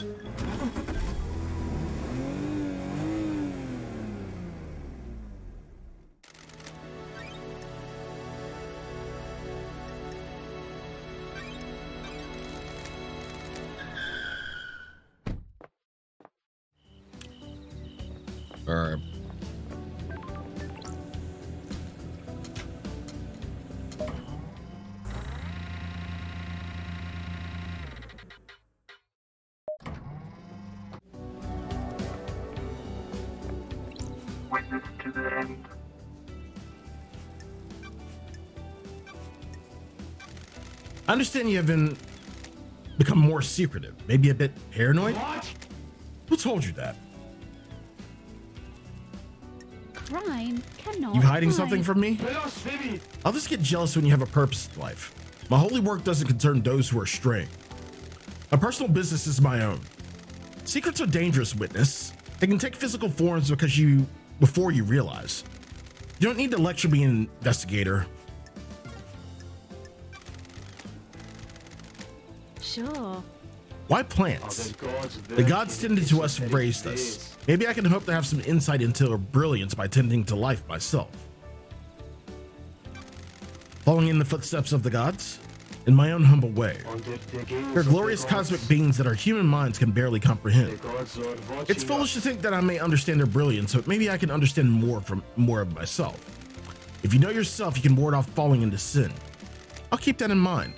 All right. Witness to the end. I understand you have become more secretive, maybe a bit paranoid. What? Who told you that? Crime cannot You hiding hide. something from me? Blasphemy! I'll just get jealous when you have a purpose in life. My holy work doesn't concern those who are straying. My personal business is my own. Secrets are dangerous, witness. They can take physical forms before you realize. You don't need to lecture me, investigator. Sure. Why plants? The gods tended to us and raised us. Maybe I can hope to have some insight into their brilliance by tending to life myself. Following in the footsteps of the gods? In my own humble way. They're glorious cosmic beings that our human minds can barely comprehend. It's foolish to think that I may understand their brilliance, but maybe I can understand more of myself. If you know yourself, you can ward off falling into sin. I'll keep that in mind.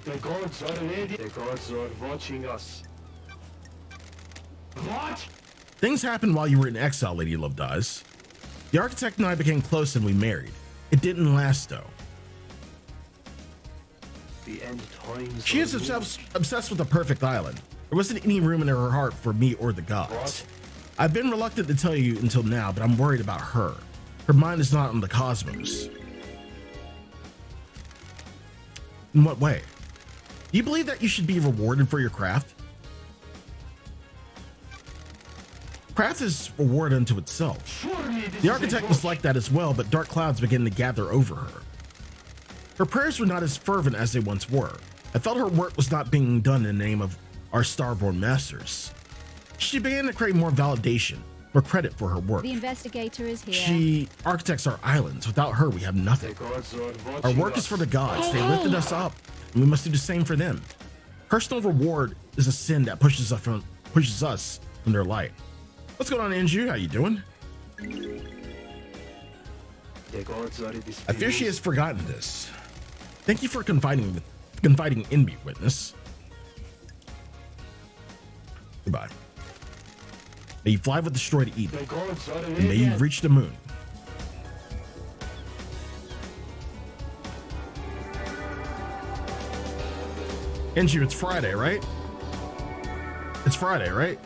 The gods are ready. The gods are watching us. What? Things happened while you were in exile, Lady Love Dies. The architect and I became close and we married. It didn't last though. The end times. She is obsessed with the perfect island. There wasn't any room in her heart for me or the gods. I've been reluctant to tell you until now, but I'm worried about her. Her mind is not on the cosmos. In what way? Do you believe that you should be rewarded for your craft? Craft is reward unto itself. The architect was like that as well, but dark clouds began to gather over her. Her prayers were not as fervent as they once were. I felt her work was not being done in the name of our starborn masters. She began to crave more validation, more credit for her work. The investigator is here. She architects our islands. Without her, we have nothing. Our work is for the gods. They lifted us up, and we must do the same for them. Personal reward is a sin that pushes us from their light. What's going on, Inju? How you doing? I fear she has forgotten this. Thank you for confiding in me, witness. Goodbye. May you fly with the destroy to Eden, and may you reach the moon. Inju, it's Friday, right? It's Friday, right?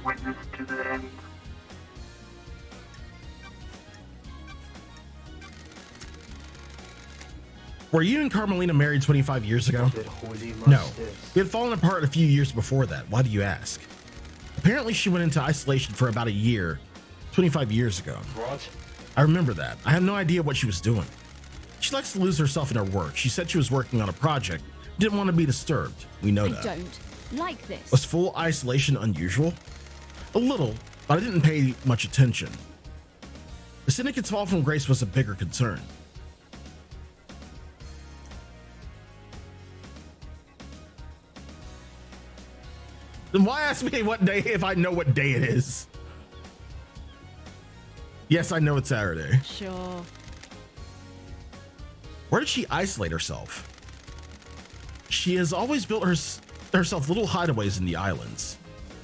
Witness to the end. Were you and Carmelina married 25 years ago? No. We had fallen apart a few years before that. Why do you ask? Apparently she went into isolation for about a year, 25 years ago. What? I remember that. I had no idea what she was doing. She likes to lose herself in her work. She said she was working on a project, didn't want to be disturbed. We know that. I don't like this. Was full isolation unusual? A little, but I didn't pay much attention. The syndicate's fall from grace was a bigger concern. Then why ask me what day if I know what day it is? Yes, I know it's Saturday. Sure. Where did she isolate herself? She has always built herself little hideaways in the islands.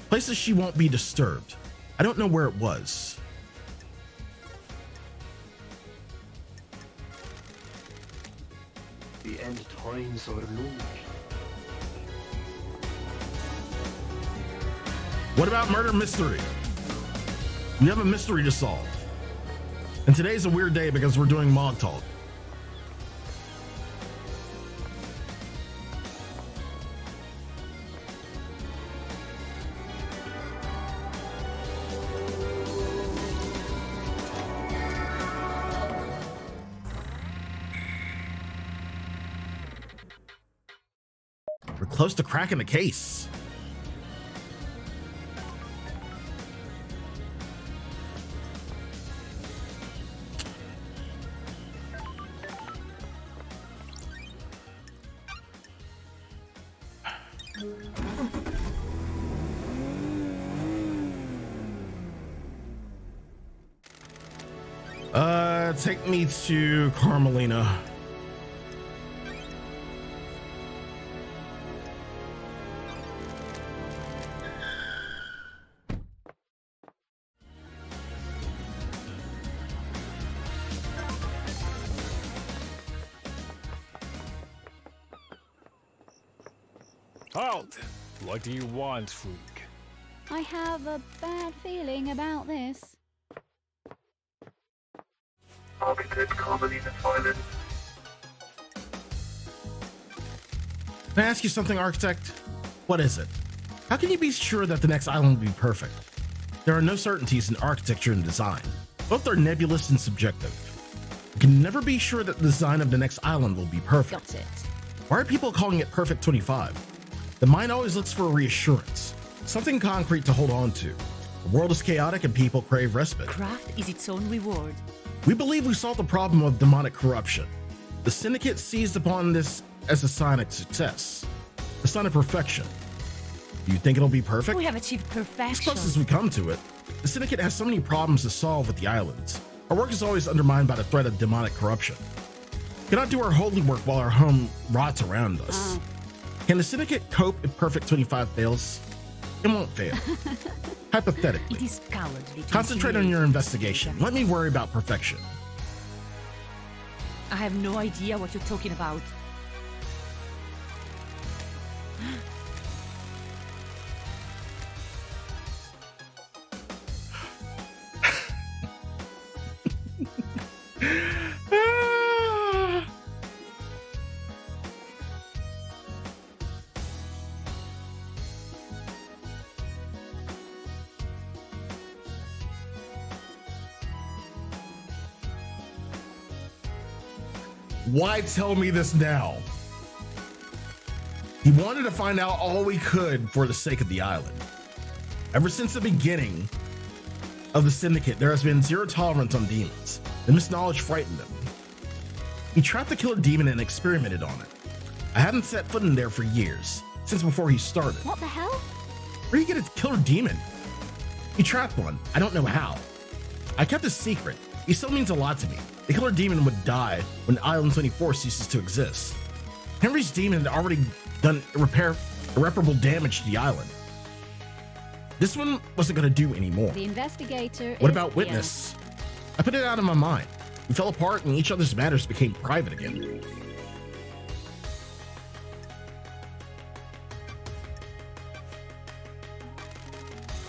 Places she won't be disturbed. I don't know where it was. The end times are low. What about murder mystery? We have a mystery to solve. And today's a weird day because we're doing Mog Talk. We're close to cracking the case. Take me to Carmelina. Halt! What do you want, freak? I have a bad feeling about this. Architect Carmelina silent. Can I ask you something, Architect? What is it? How can you be sure that the next island will be perfect? There are no certainties in architecture and design. Both are nebulous and subjective. You can never be sure that the design of the next island will be perfect. Got it. Why are people calling it Perfect 25? The mind always looks for reassurance, something concrete to hold on to. The world is chaotic and people crave respite. Craft is its own reward. We believe we solved the problem of demonic corruption. The Syndicate seized upon this as a sign of success, a sign of perfection. Do you think it'll be perfect? We have achieved As perfection. close as we come to it, the Syndicate has so many problems to solve with the islands. Our work is always undermined by the threat of demonic corruption. We cannot do our holy work while our home rots around us. Can the Syndicate cope if Perfect 25 fails? It won't fail. Hypothetically. It is cowardly to Concentrate on insinuate your investigation. Let me worry about perfection. I have no idea what you're talking about. Why tell me this now? He wanted to find out all we could for the sake of the island. Ever since the beginning of the Syndicate, there has been zero tolerance on demons. The misknowledge frightened him. He trapped the killer demon and experimented on it. I haven't set foot in there for years, since before he started. What the hell? Where do you get a killer demon? He trapped one. I don't know how. I kept a secret. He still means a lot to me. The killer demon would die when Island 24 ceases to exist. Henry's demon had already done irreparable damage to the island. This one wasn't going to do anymore. The investigator. What is about here. Witness? I put it out of my mind. We fell apart and each other's matters became private again.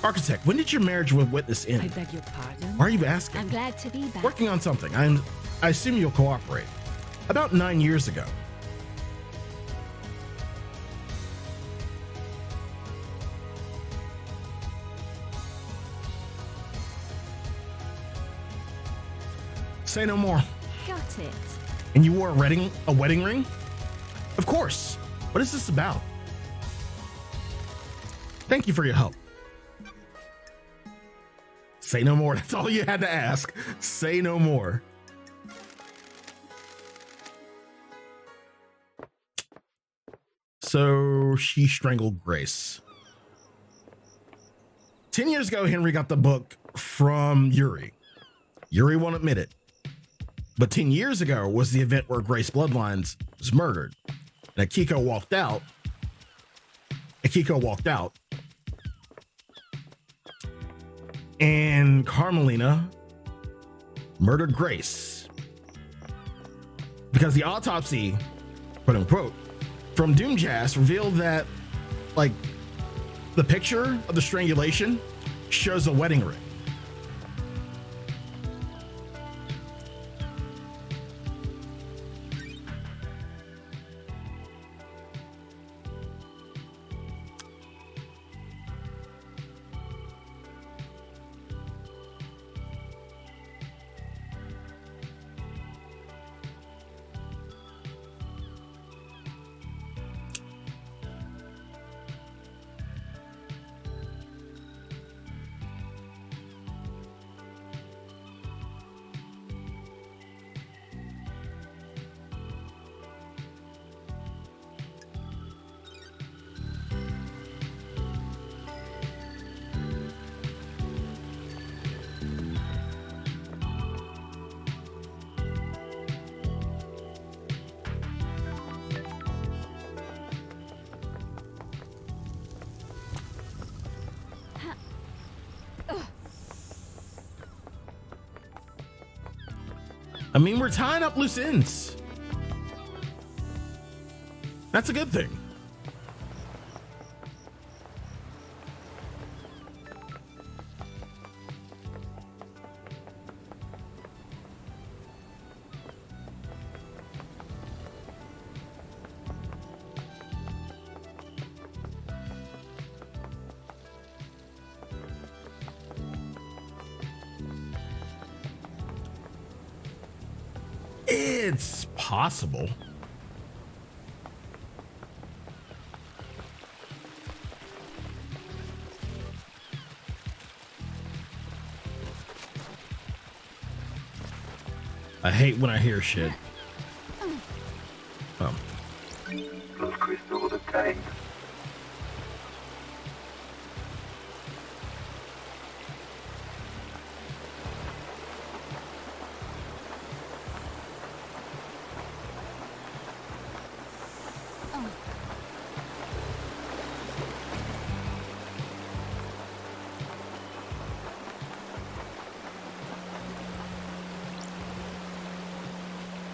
Architect, when did your marriage with Witness I end? beg your pardon. Why are you asking? I'm glad to be back. Working on something. I assume you'll cooperate. About 9 years ago. Say no more. Got it. And you wore a wedding ring? Of course. What is this about? Thank you for your help. Say no more. That's all you had to ask. Say no more. So she strangled Grace. 10 years ago, Henry got the book from Yuri. Yuri won't admit it. But 10 years ago was the event where Grace Bloodlines was murdered. And Akiko walked out. And Carmelina murdered Grace. Because the autopsy, quote unquote, from Doomjazz revealed that, like, the picture of the strangulation shows a wedding ring. I mean, we're tying up loose ends. That's a good thing. It's possible. I hate when I hear shit. Oh. Those crystals obtained.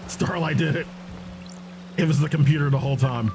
Starlight did it. It was the computer the whole time.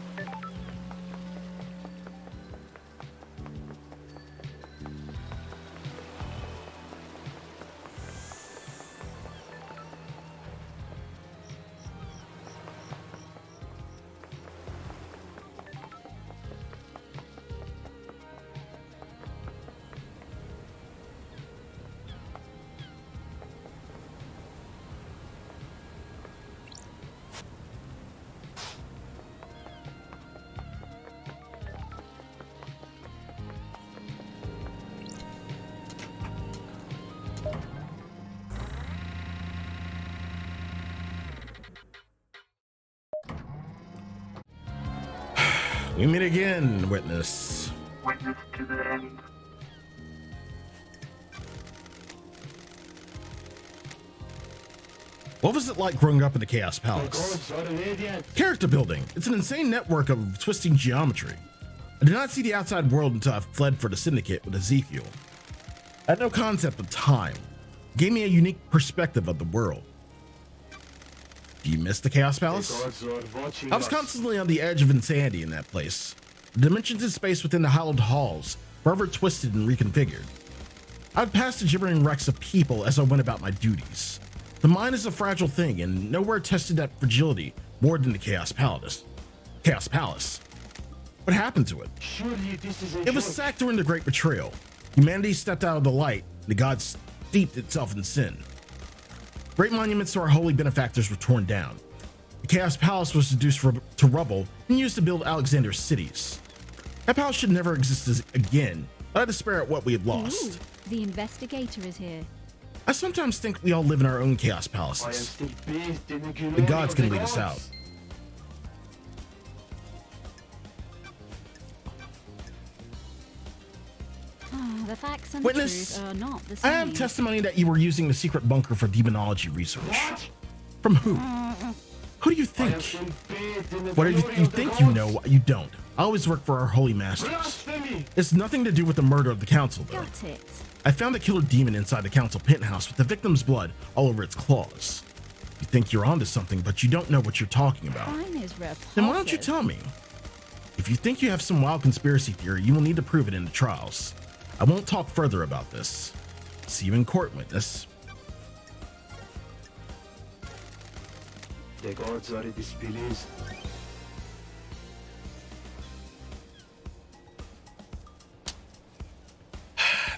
We meet again, witness. Witness to the end. What was it like growing up in the Chaos Palace? Character building. It's an insane network of twisting geometry. I did not see the outside world until I fled for the Syndicate with Ezekiel. I had no concept of time. It gave me a unique perspective of the world. Do you miss the Chaos Palace? I was constantly on the edge of insanity in that place. The dimensions in space within the hallowed halls, forever twisted and reconfigured. I would pass the gibbering wrecks of people as I went about my duties. The mind is a fragile thing, and nowhere tested that fragility more than the Chaos Palace. What happened to it? It was sacked during the Great Betrayal. Humanity stepped out of the light, and the gods steeped itself in sin. Great monuments to our holy benefactors were torn down. The Chaos Palace was reduced to rubble and used to build Alexander's cities. That palace should never exist again, but I despair at what we have lost. Ooh, the investigator is here. I sometimes think we all live in our own Chaos Palaces. The gods can lead us out. The facts and Witness, the truth are not the same. I have testimony that you were using the secret bunker for demonology research. From who? Who do you think? What do you think you know what you don't? I always work for our holy masters. It's nothing to do with the murder of the council, though. Got it. I found the killer demon inside the council penthouse with the victim's blood all over its claws. You think you're onto something, but you don't know what you're talking about. Crime is repulsive. Then why don't you tell me? If you think you have some wild conspiracy theory, you will need to prove it in the trials. I won't talk further about this. See you in court, witness. The gods are displeased.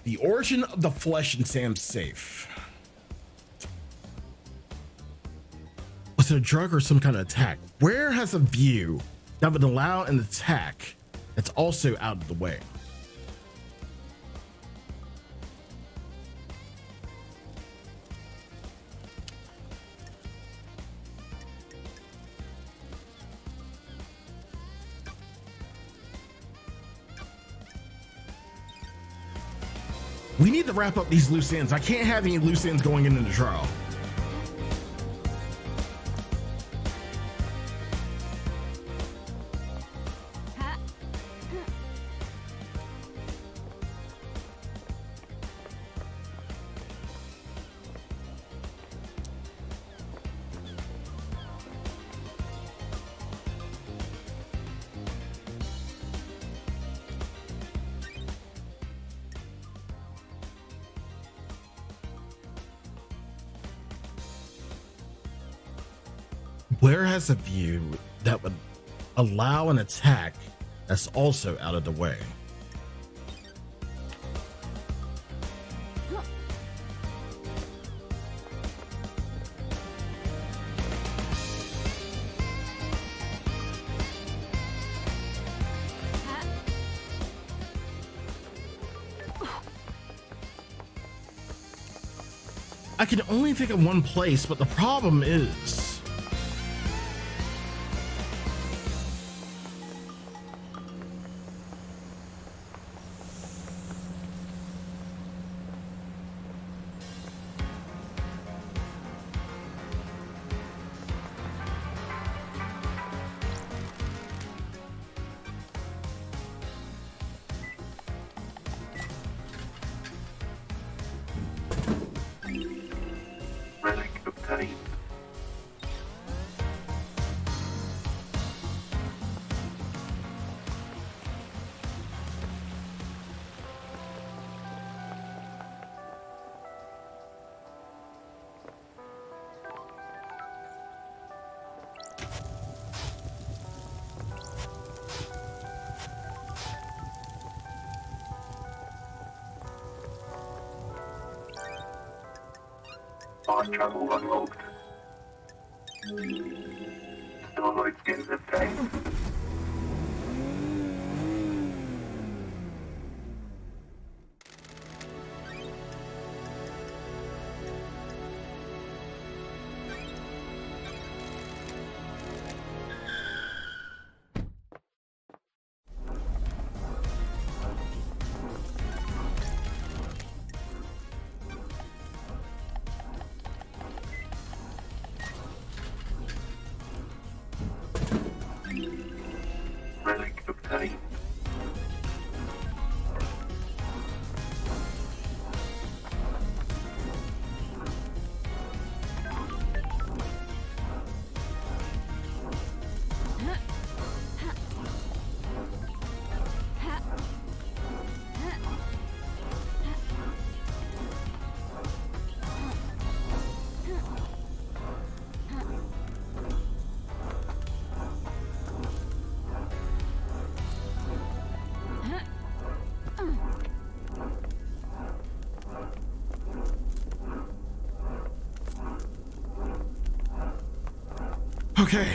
The origin of the flesh in Sam's safe. Was it a drug or some kind of attack? Where has a view that would allow an attack that's also out of the way? We need to wrap up these loose ends. I can't have any loose ends going into the trial. Where has a view that would allow an attack that's also out of the way? I can only think of one place, but the problem is Relic obtained. Fast travel unlocked. Starlight skins obtained. Relic obtained. okay.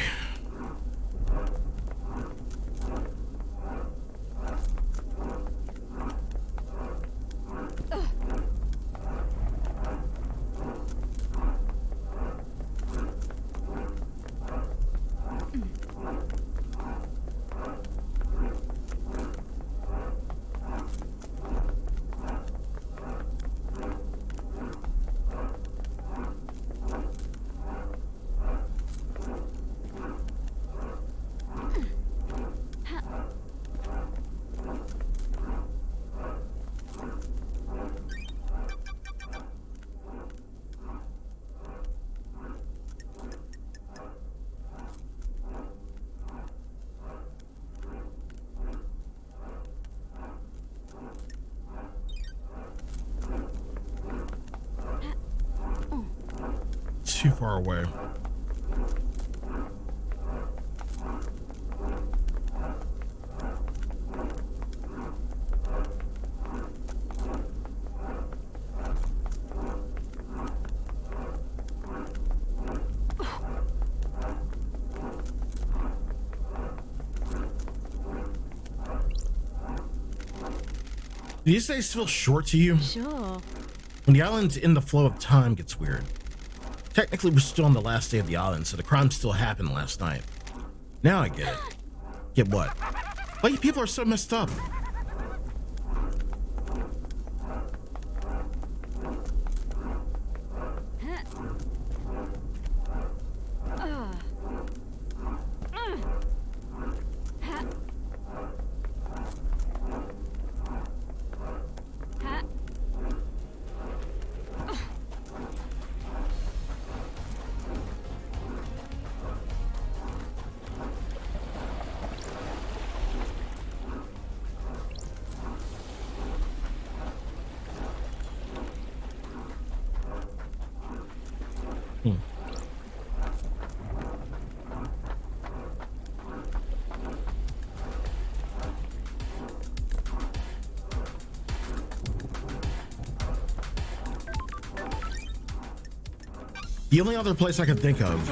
too far away. Do these days feel short to you? Sure. When the island's in the flow of time gets weird. Technically, we're still on the last day of the island, so the crime still happened last night. Now I get it. Get what? Why you people are so messed up? The only other place I can think of.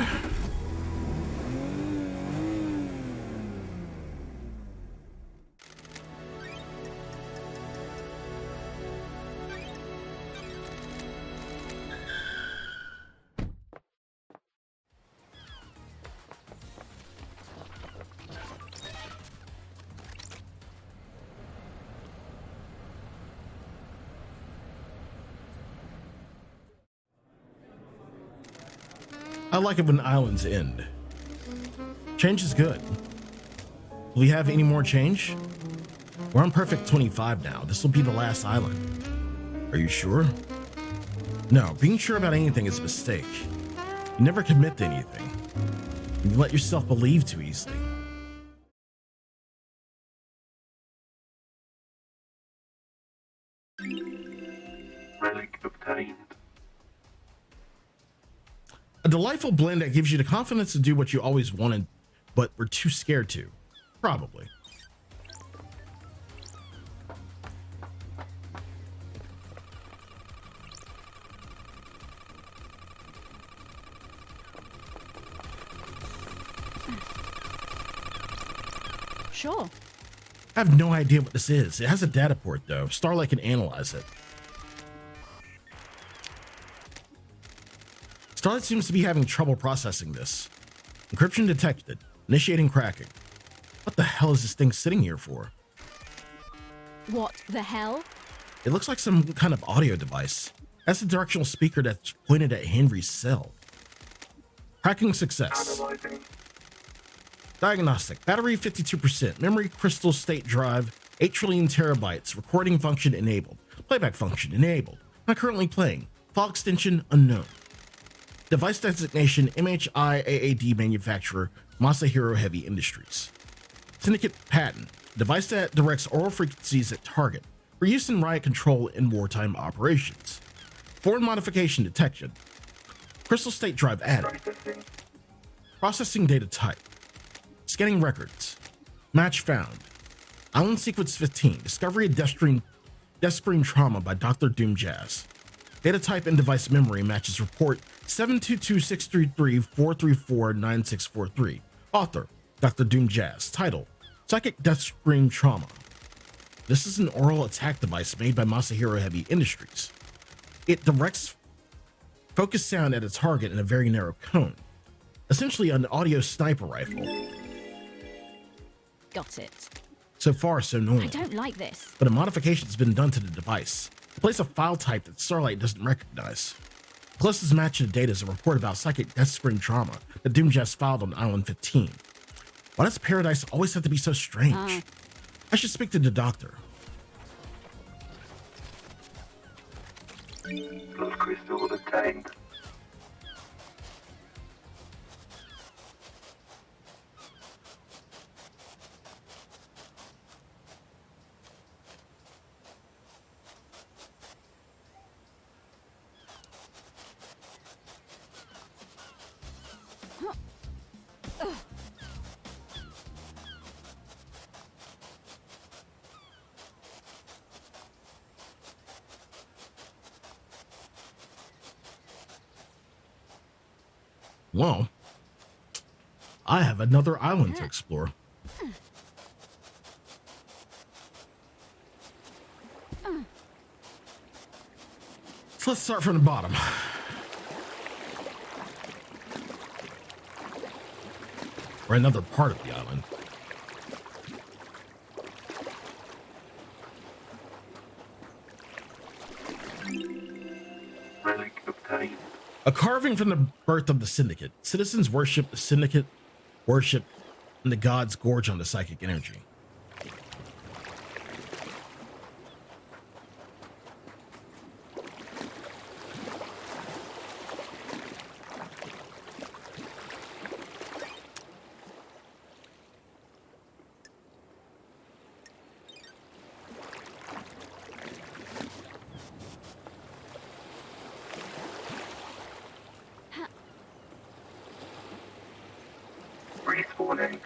I like it when islands end. Change is good. Will we have any more change? We're on perfect 25 now. This will be the last island. Are you sure? No, being sure about anything is a mistake. You never commit to anything. You let yourself believe too easily. Relic obtained. A delightful blend that gives you the confidence to do what you always wanted, but were too scared to. Probably. Sure. I have no idea what this is. It has a data port though. Starlight can analyze it. Starlight seems to be having trouble processing this. Encryption detected. Initiating cracking. What the hell is this thing sitting here for? What the hell? It looks like some kind of audio device. That's a directional speaker that's pointed at Henry's cell. Cracking success. Analyzing. Diagnostic. Battery 52%. Memory crystal state drive 8 trillion terabytes. Recording function enabled. Playback function enabled. Not currently playing. File extension unknown. Device designation MHI-AAD manufacturer Masahiro Heavy Industries. Syndicate patent. Device that directs oral frequencies at target for use in riot control in wartime operations. Foreign modification detection. Crystal state drive added. Processing. Processing data type. Scanning records. Match found. Island sequence 15. Discovery of death screen trauma by Dr. Doom Jazz. Data type and device memory matches report 722-633-434-9643. Author, Dr. Doom Jazz. Title, Psychic Death Screen Trauma. This is an oral attack device made by Masahiro Heavy Industries. It directs focused sound at a target in a very narrow cone. Essentially an audio sniper rifle. Got it. So far, so normal. I don't like this. But a modification has been done to the device. It plays a file type that Starlight doesn't recognize. The closest match to the data is a report about psychic death screen trauma that Doomjazz filed on Island 15. Why does Paradise always have to be so strange? I should speak to the doctor. Blood crystal obtained. Well, I have another island to explore. So let's start from the bottom. Or another part of the island. Relic obtained. A carving from the birth of the Syndicate. Citizens worship the Syndicate, worship the gods gorge on the psychic energy. Respawning.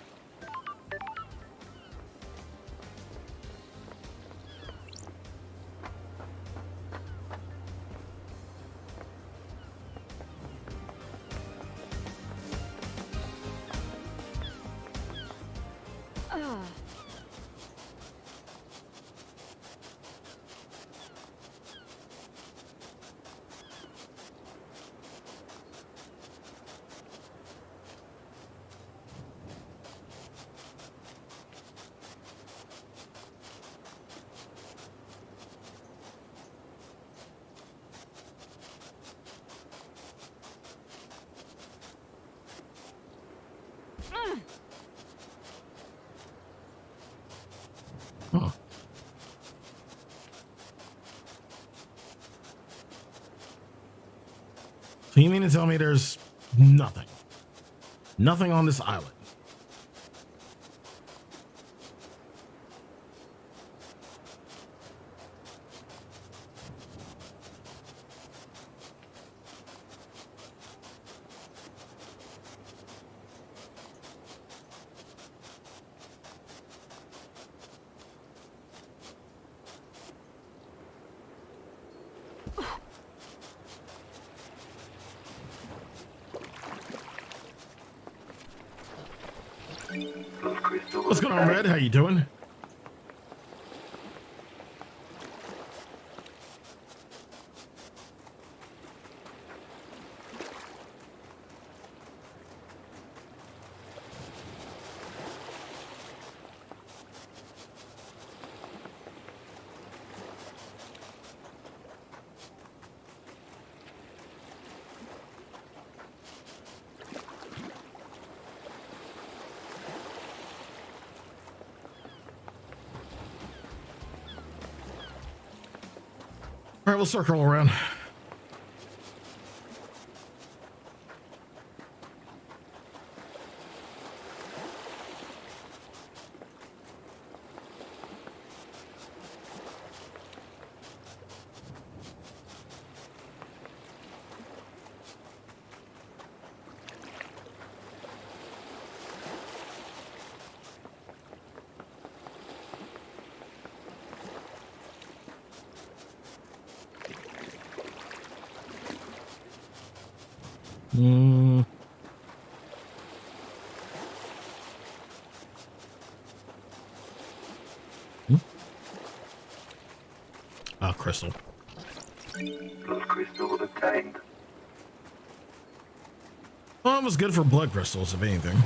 Huh. So you mean to tell me there's nothing? Nothing on this island? Blood crystal What's going on, Red? How you doing? All right, we'll circle around. Hmm. Crystal. Blood crystal obtained. Well, it was good for blood crystals, if anything.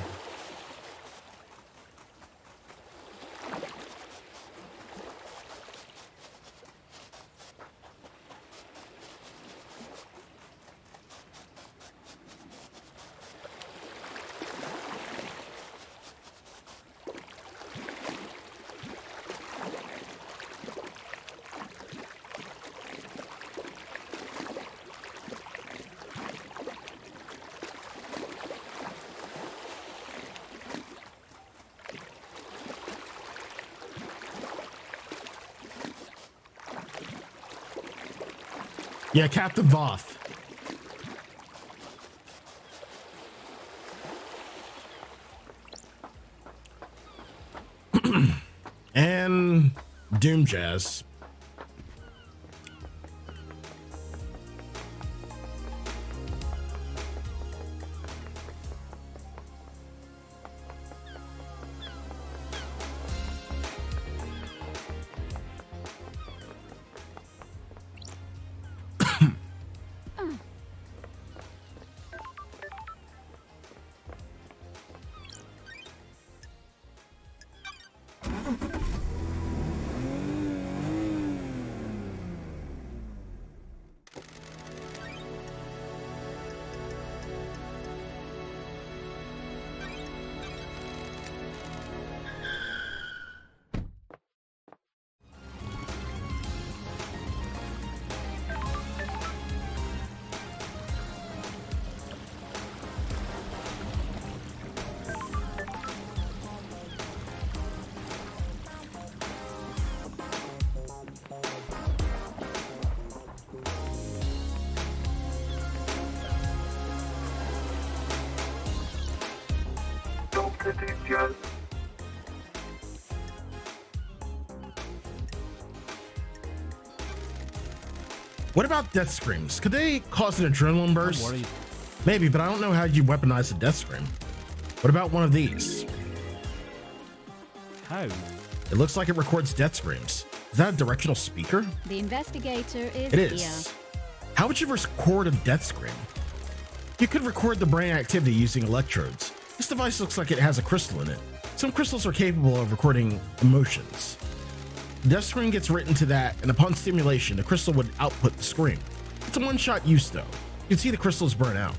Yeah, Captain Voth. And Doom Jazz. What about death screams? Could they cause an adrenaline burst? Don't worry. Maybe, but I don't know how you weaponize a death scream. What about one of these? How? It looks like it records death screams. Is that a directional speaker? The investigator is It is. How would you record a death scream? You could record the brain activity using electrodes. This device looks like it has a crystal in it. Some crystals are capable of recording emotions. The death scream gets written to that, and upon stimulation, the crystal would output the scream. It's a one-shot use, though. You can see the crystals burn out.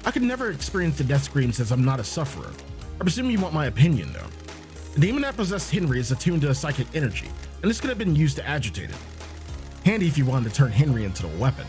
I could never experience the death screams as I'm not a sufferer. I presume you want my opinion, though. The demon that possessed Henry is attuned to a psychic energy, and this could have been used to agitate it. Handy if you wanted to turn Henry into a weapon.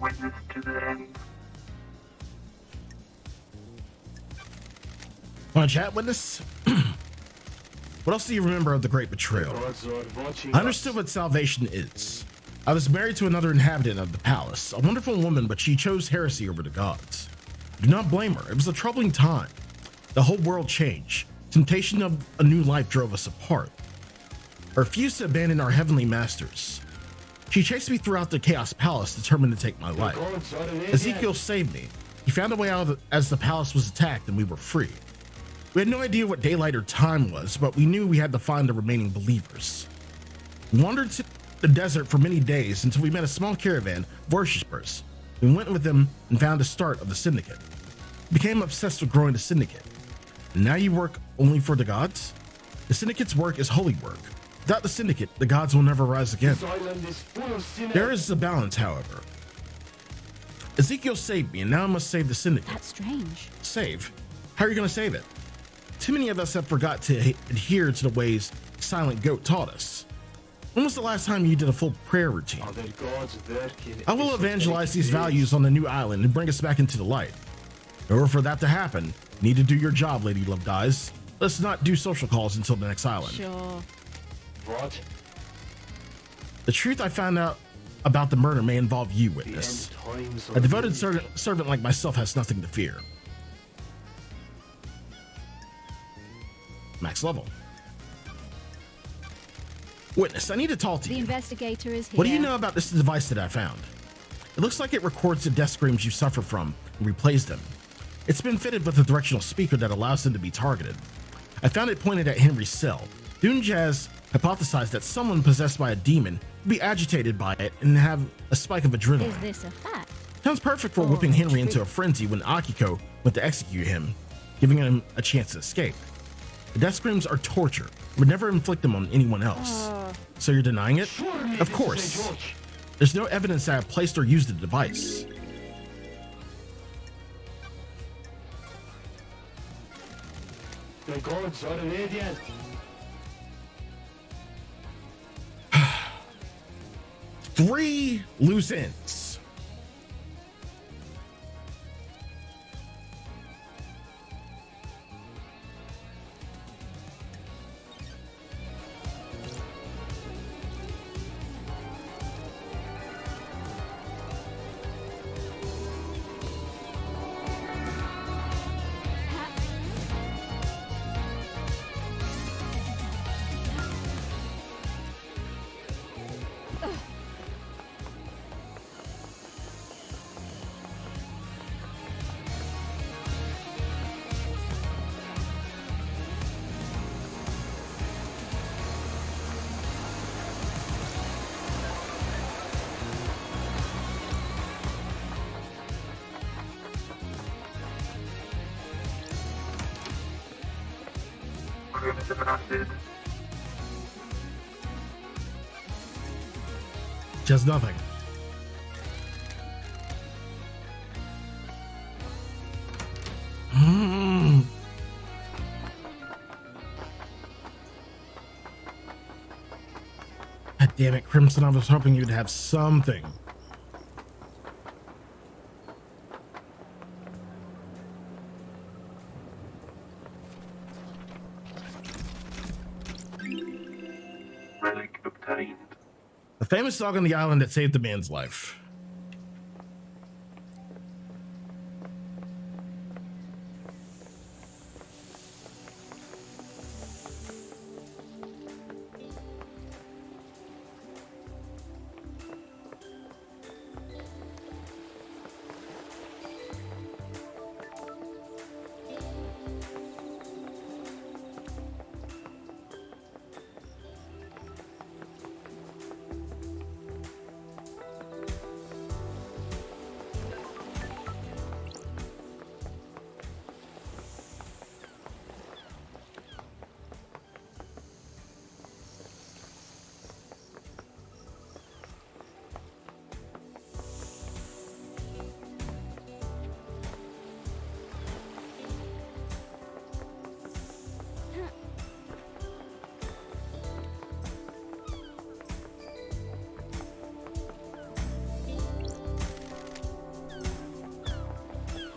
Witness to the end. Want to chat with us? What else do you remember of the Great Betrayal? Gods are watching I understood what salvation is. I was married to another inhabitant of the palace, a wonderful woman, but she chose heresy over the gods. Do not blame her. It was a troubling time. The whole world changed. Temptation of a new life drove us apart. I refused to abandon our heavenly masters. She chased me throughout the Chaos Palace, determined to take my life. Gods are an Ezekiel saved me. He found a way out as the palace was attacked and we were free. We had no idea what daylight or time was, but we knew we had to find the remaining believers. We wandered to the desert for many days until we met a small caravan of worshippers. We went with them and found the start of the syndicate. We became obsessed with growing the syndicate. And now you work only for the gods? The syndicate's work is holy work. Without the syndicate, the gods will never rise again. This island is full of sinners. There is a balance, however. Ezekiel saved me, and now I must save the syndicate. That's strange. Save? How are you going to save it? Too many of us have forgot to adhere to the ways Silent Goat taught us. When was the last time you did a full prayer routine? Are there gods working? I will evangelize these values on the new island and bring us back into the light. In order for that to happen, you need to do your job, Lady Love Dies. Let's not do social calls until the next island. Sure. What? The truth I found out about the murder may involve you, The witness. end times A are devoted near. servant like myself has nothing to fear. Max level. Witness, I need to talk to The you. investigator is here. What do you know about this device that I found? It looks like it records the death screams you suffer from and replays them. It's been fitted with a directional speaker that allows them to be targeted. I found it pointed at Henry's cell. Dunjaz hypothesized that someone possessed by a demon would be agitated by it and have a spike of Is adrenaline. this a fact? Sounds perfect for Oh, whipping Henry truth. into a frenzy when Akiko went to execute him, giving him a chance to escape. The death screams are torture, would never inflict them on anyone else. So you're denying it? Surely Of this course. is a joke. There's no evidence that I placed or used the device. The gods are radiant. 3 loose ends. crimson acid. Just nothing. God damn it, Crimson, I was hoping you'd have something. Relic obtained. The famous dog on the island that saved the man's life.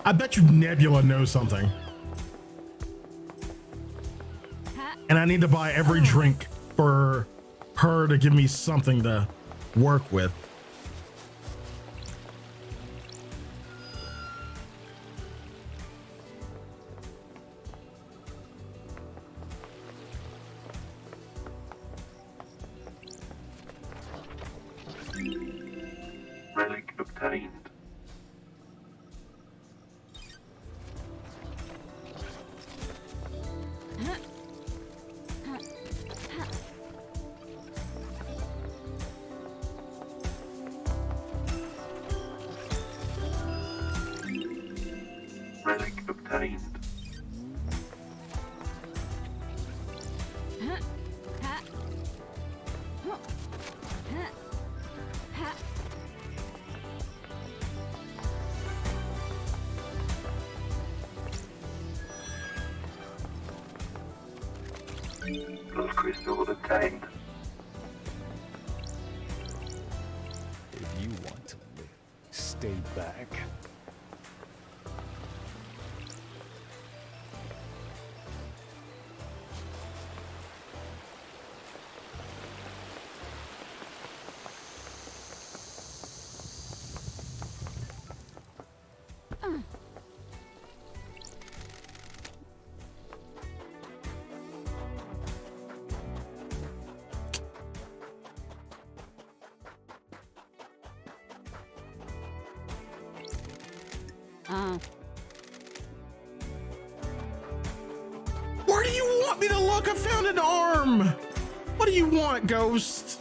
I bet you Nebula knows something. And I need to buy every drink for her to give me something to work with. Relic obtained. Relic obtained. Blood crystal obtained. If you want to live, stay back. Where do you want me to look? I found an arm. What do you want, Ghost?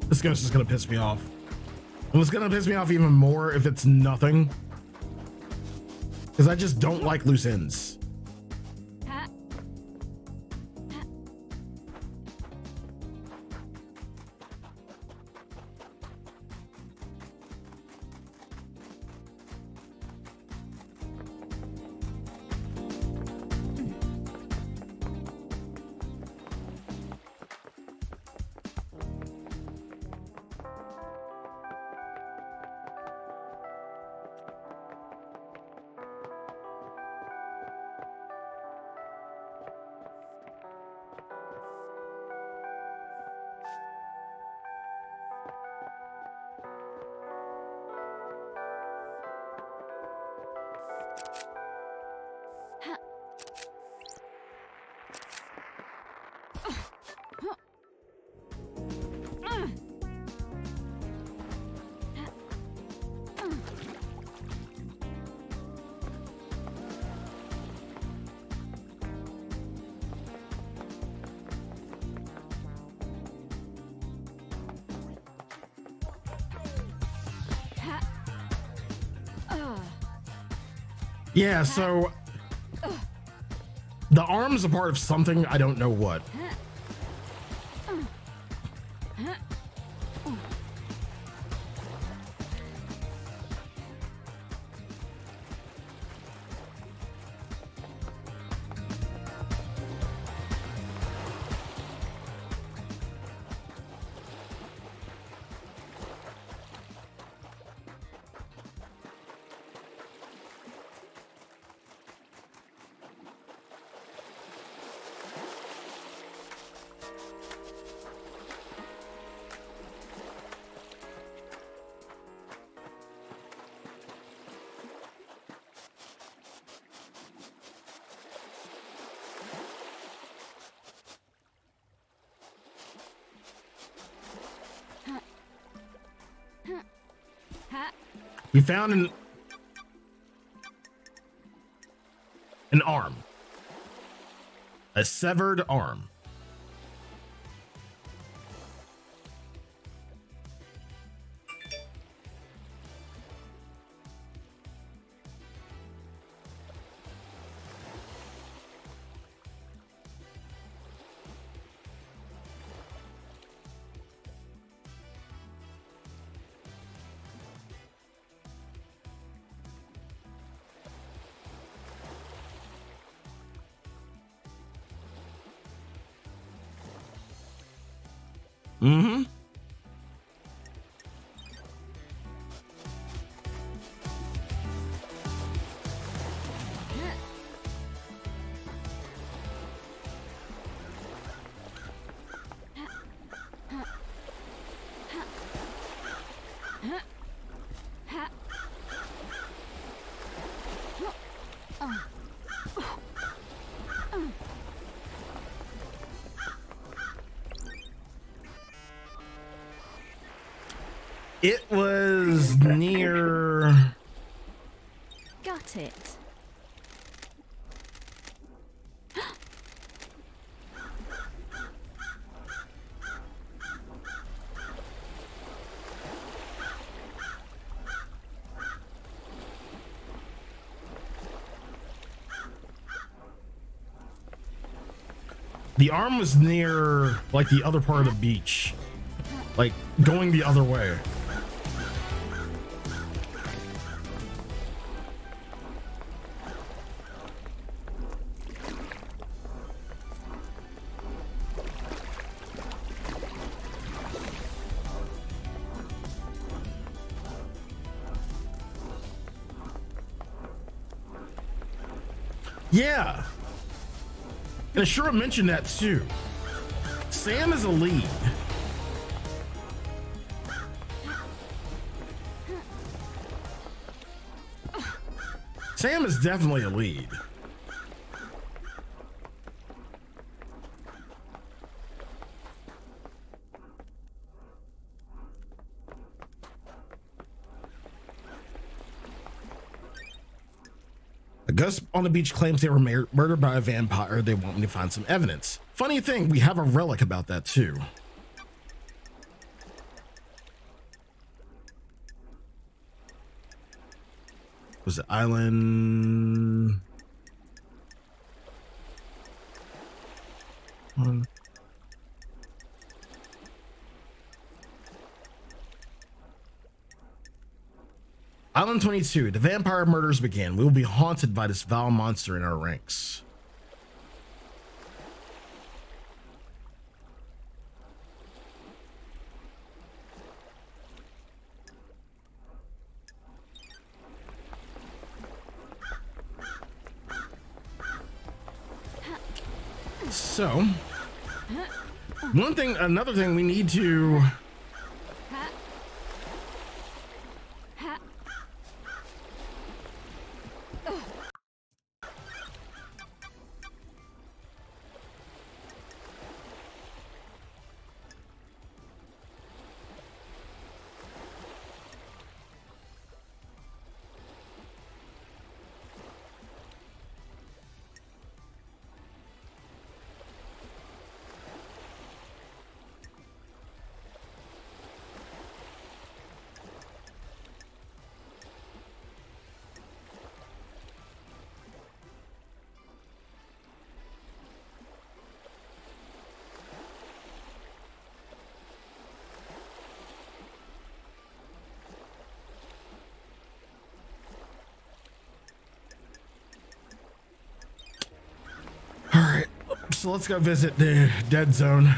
This ghost is gonna piss me off. And it's gonna piss me off even more if it's nothing. Because I just don't like loose ends. Yeah, so the arm's a part of something, I don't know what. We found an arm. A severed arm. Mm-hmm. It was near... Got it. The arm was near, like, the other part of the beach. Like, going the other way. Yeah. And Ashura mentioned that too. Sam is a lead. Sam is definitely a lead. A ghost on the beach claims they were murdered by a vampire. They want me to find some evidence. Funny thing, we have a relic about that too. Was it Island? One. Island 22. The vampire murders begin. We will be haunted by this vile monster in our ranks. So, another thing we need to so let's go visit the dead zone.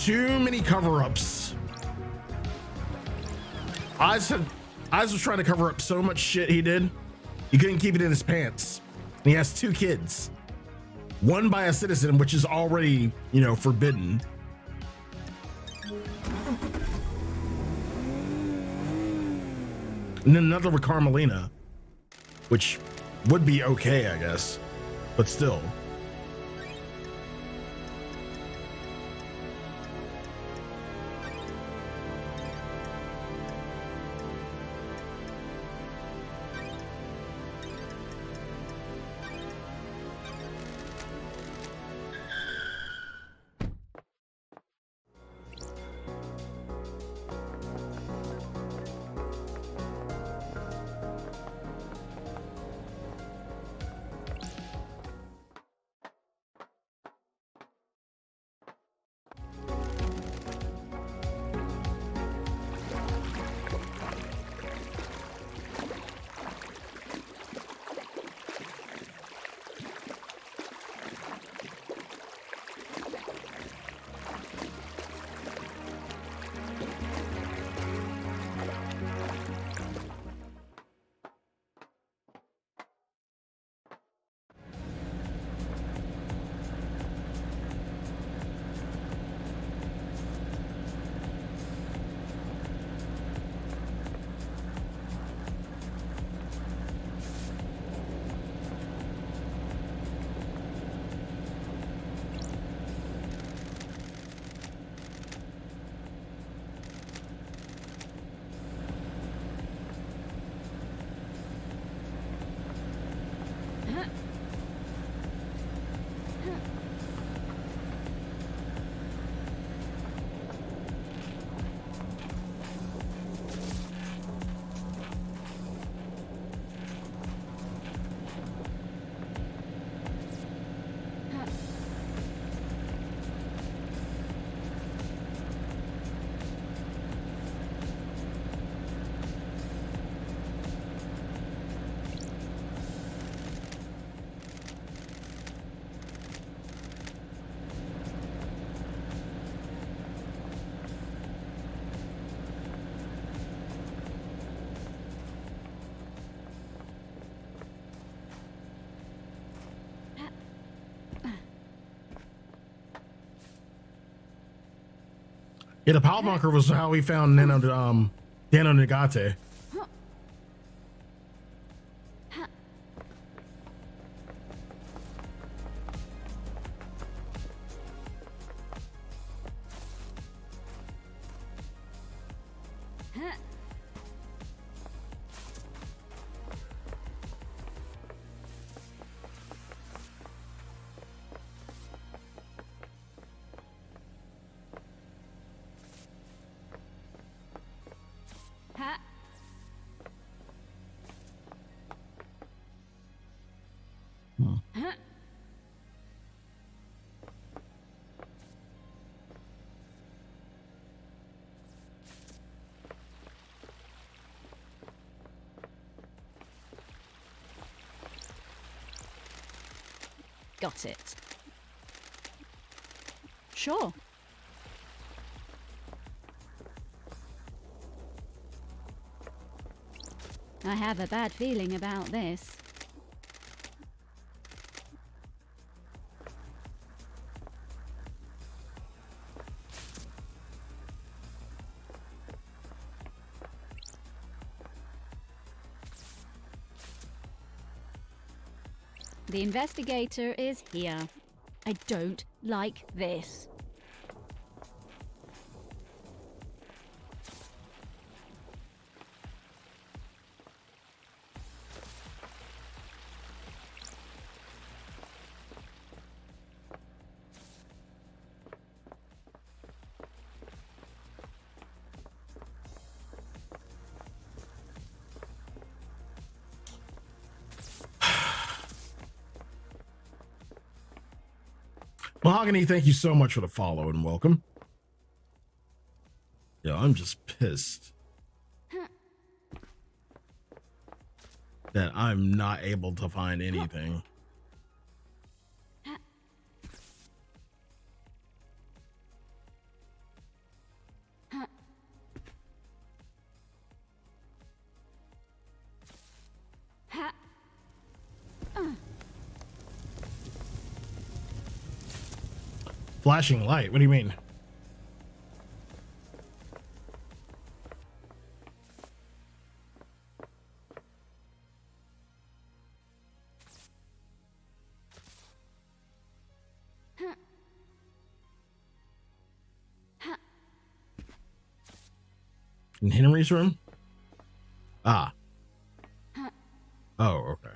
Too many cover-ups. Oz was trying to cover up so much shit he did. He couldn't keep it in his pants. And he has 2 kids. One by a citizen, which is already, you know, forbidden. And then another with Carmelina, which would be okay, I guess, but still. Yeah, the power bunker was how we found Nano Nagate. Ha. Got it. Sure. I have a bad feeling about this. The investigator is here. I don't like this. Mahogany, thank you so much for the follow and welcome. Yo, I'm just pissed that I'm not able to find anything. Flashing light? What do you mean? In Henry's room? Ah. Oh, okay.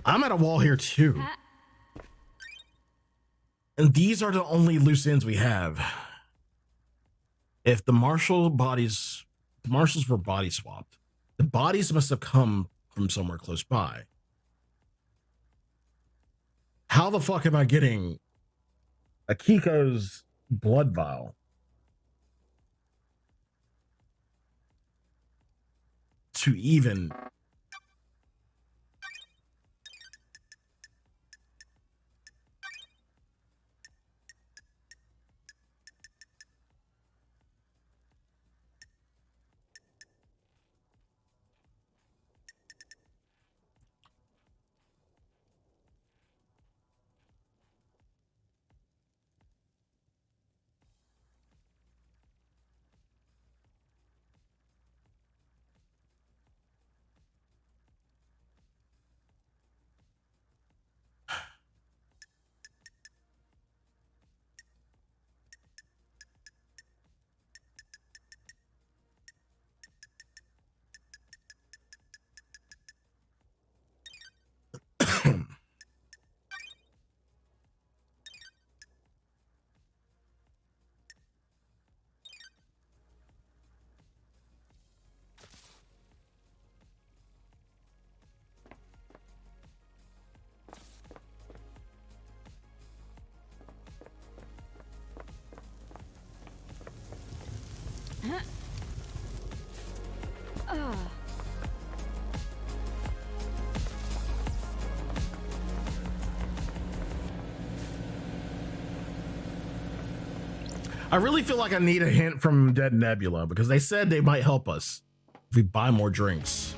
I'm at a wall here too. And these are the only loose ends we have. If the marshals were body swapped, the bodies must have come from somewhere close by. How the fuck am I getting Akiko's blood vial to even... I really feel like I need a hint from Dead Nebula because they said they might help us if we buy more drinks.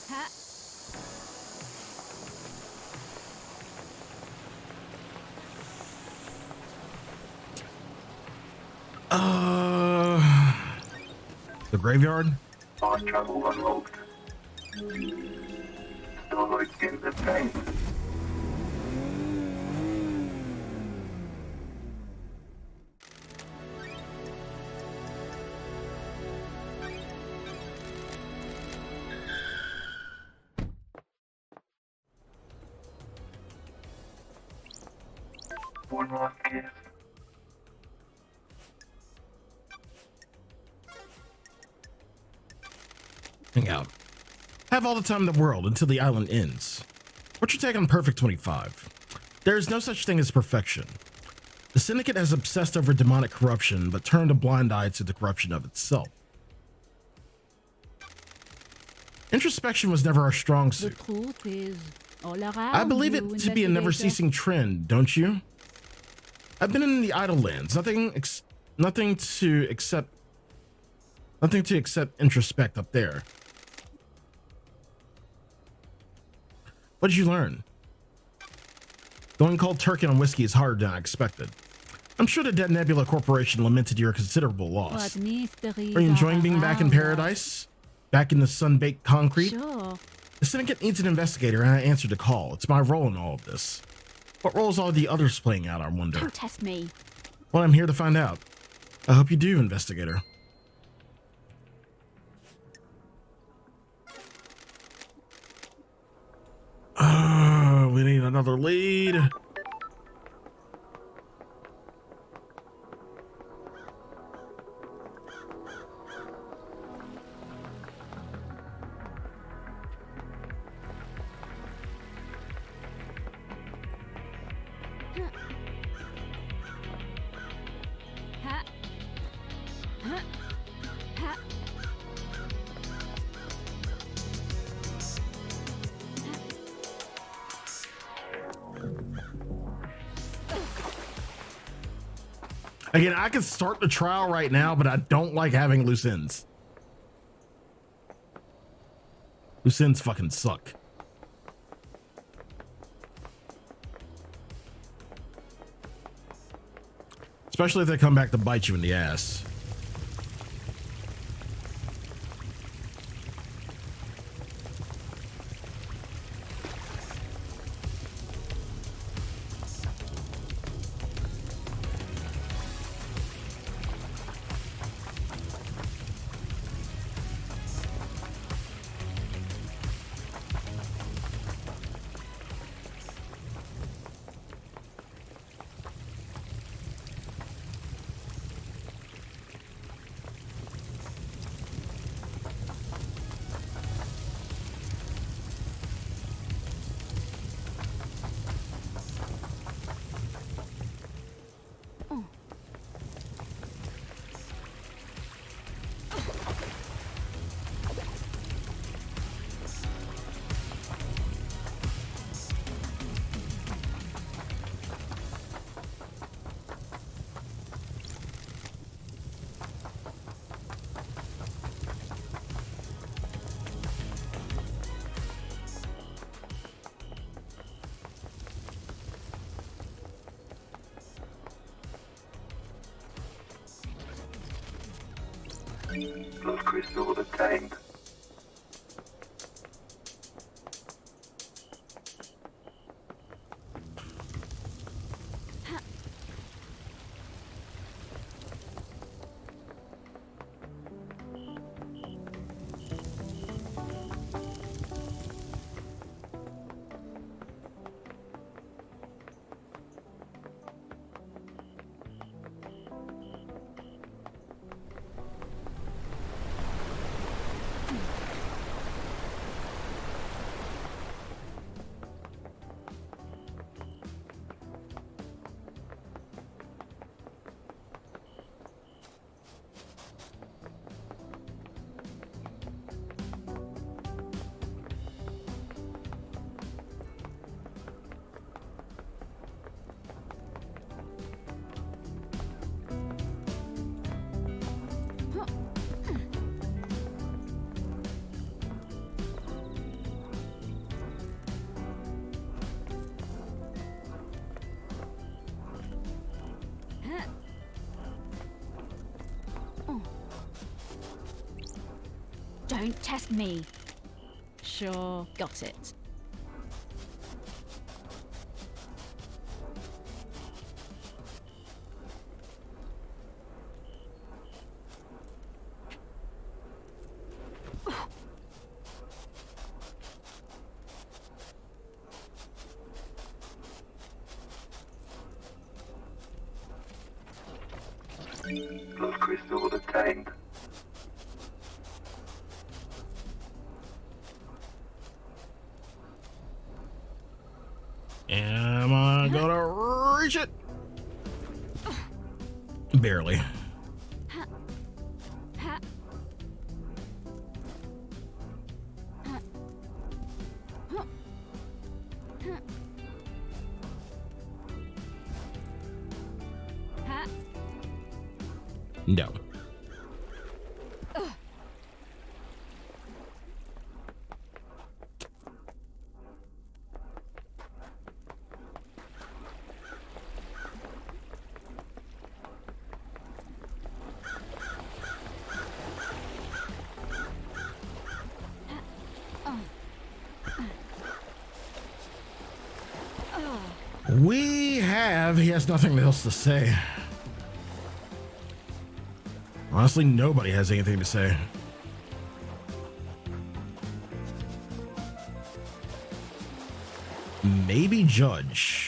Ha. The graveyard? Fast travel unlocked. Starlight skin obtained. One last kiss. Hang out. Have all the time in the world until the island ends. What's your take on Perfect 25? There is no such thing as perfection. The Syndicate has obsessed over demonic corruption, but turned a blind eye to the corruption of itself. Introspection was never our strong The suit. truth is all around. I believe it you, to be a investigator. never-ceasing trend, don't you? I've been in the idle lands. Nothing to accept introspect up there. What did you learn? Going cold turkey on whiskey is harder than I expected. I'm sure the Dead Nebula Corporation lamented your considerable loss. What mysteries Are you enjoying being back in around us? paradise? Back in the sun-baked concrete? Sure. The Syndicate needs an investigator, and I answered the call. It's my role in all of this. What roles are the others playing out, I wonder? Don't test me. Well, I'm here to find out. I hope you do, investigator. We need another lead. Ha. Ha. Ha. Again, I can start the trial right now, but I don't like having loose ends. Loose ends fucking suck. Especially if they come back to bite you in the ass. Blood crystal obtained. Don't test me. Sure, got it. Blood crystal obtained. Am I gonna reach it? Barely. No. He has nothing else to say. Honestly, nobody has anything to say. Maybe Judge.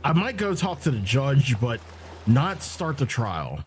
I might go talk to the judge, but not start the trial.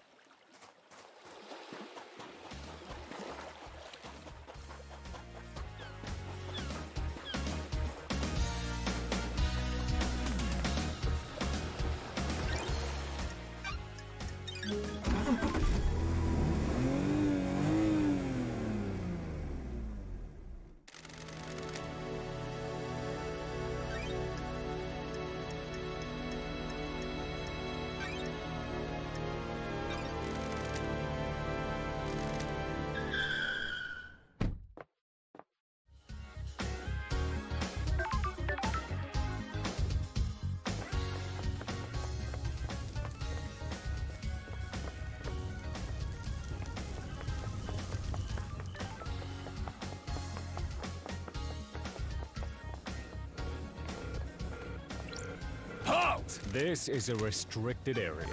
This is a restricted area.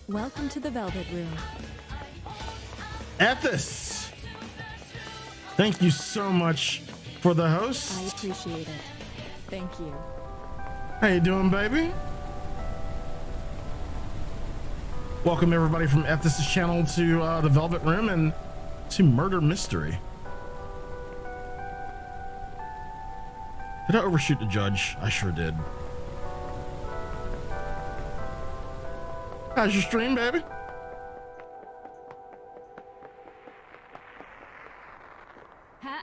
Welcome to the Velvet Room. Ethis, thank you so much for the host. I appreciate it. Thank you. How you doing, baby? Welcome everybody from Ethis' channel to the Velvet Room and to Murder Mystery. Did I overshoot the judge? I sure did. How's your stream, baby? Ha.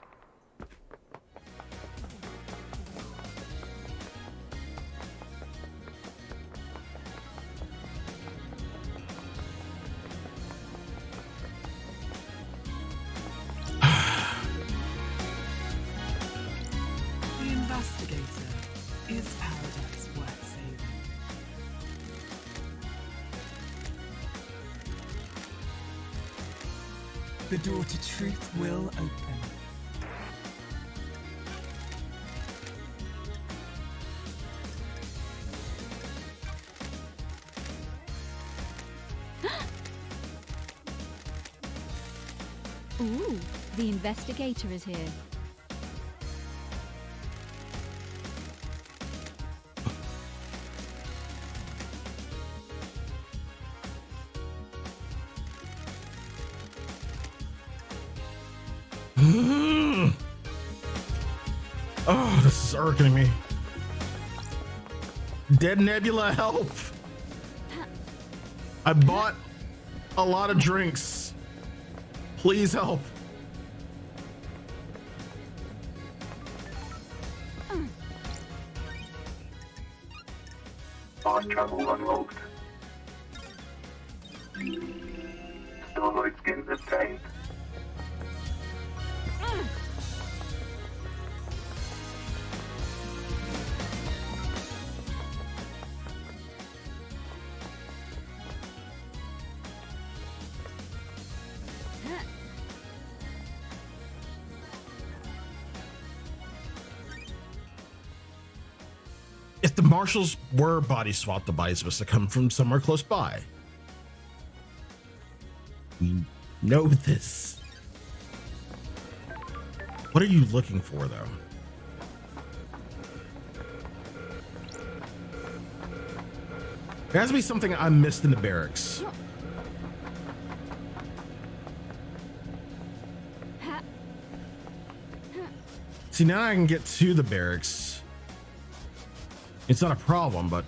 The investigator is paradise worth saving. The door to truth will open. Ooh, the investigator is here. Oh, this is irking me. Dead Nebula, help! I bought a lot of drinks. Please help. Fast travel unlocked. Starlight skins obtained. If the marshals were body swapped, the bodies must have come from somewhere close by. We know this. What are you looking for, though? There has to be something I missed in the barracks. See, now I can get to the barracks. It's not a problem, but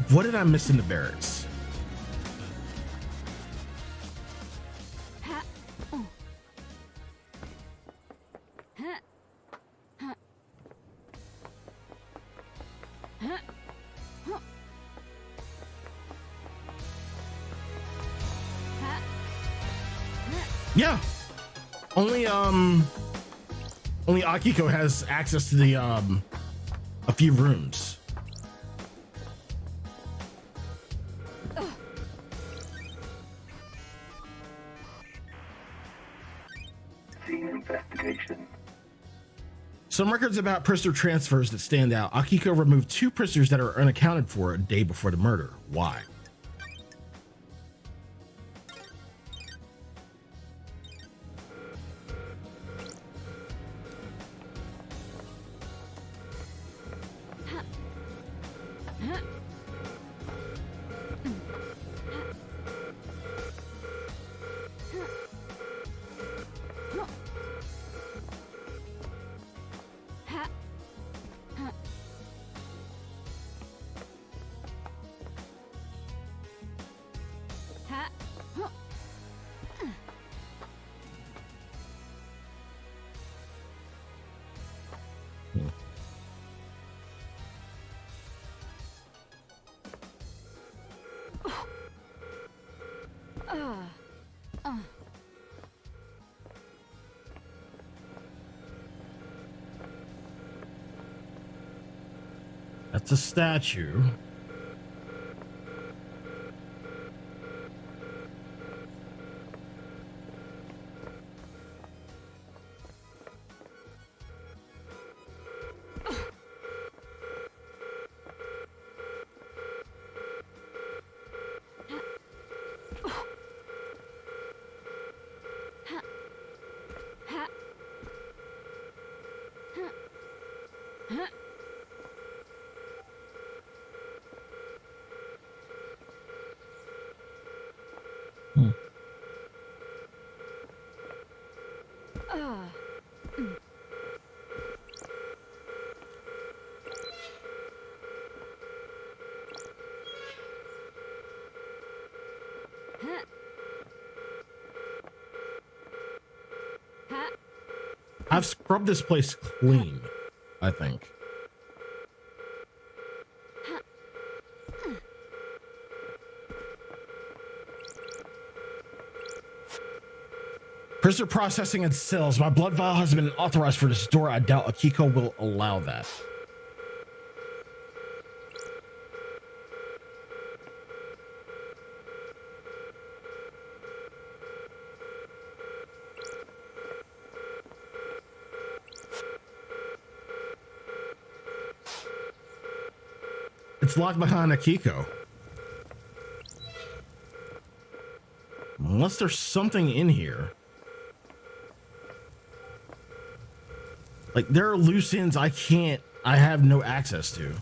what did I miss in the barracks? Yeah. Only Akiko has access to the a few rooms. Scene investigation. Some records about prisoner transfers that stand out. Akiko removed 2 prisoners that are unaccounted for a day before the murder. Why? That's a statue. I've scrubbed this place clean, I think. Prisoner processing in cells. My blood vial has been authorized for this door. I doubt Akiko will allow that. It's locked behind Akiko. Unless there's something in here. Like, there are loose ends I have no access to.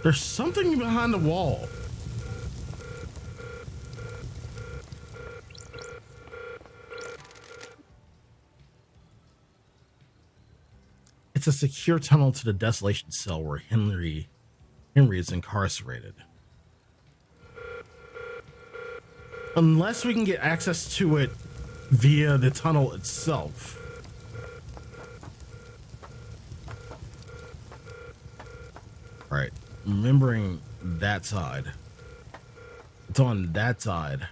There's something behind the wall. It's a secure tunnel to the desolation cell where Henry is incarcerated. Unless we can get access to it via the tunnel itself. All right. Remembering that side. It's on that side.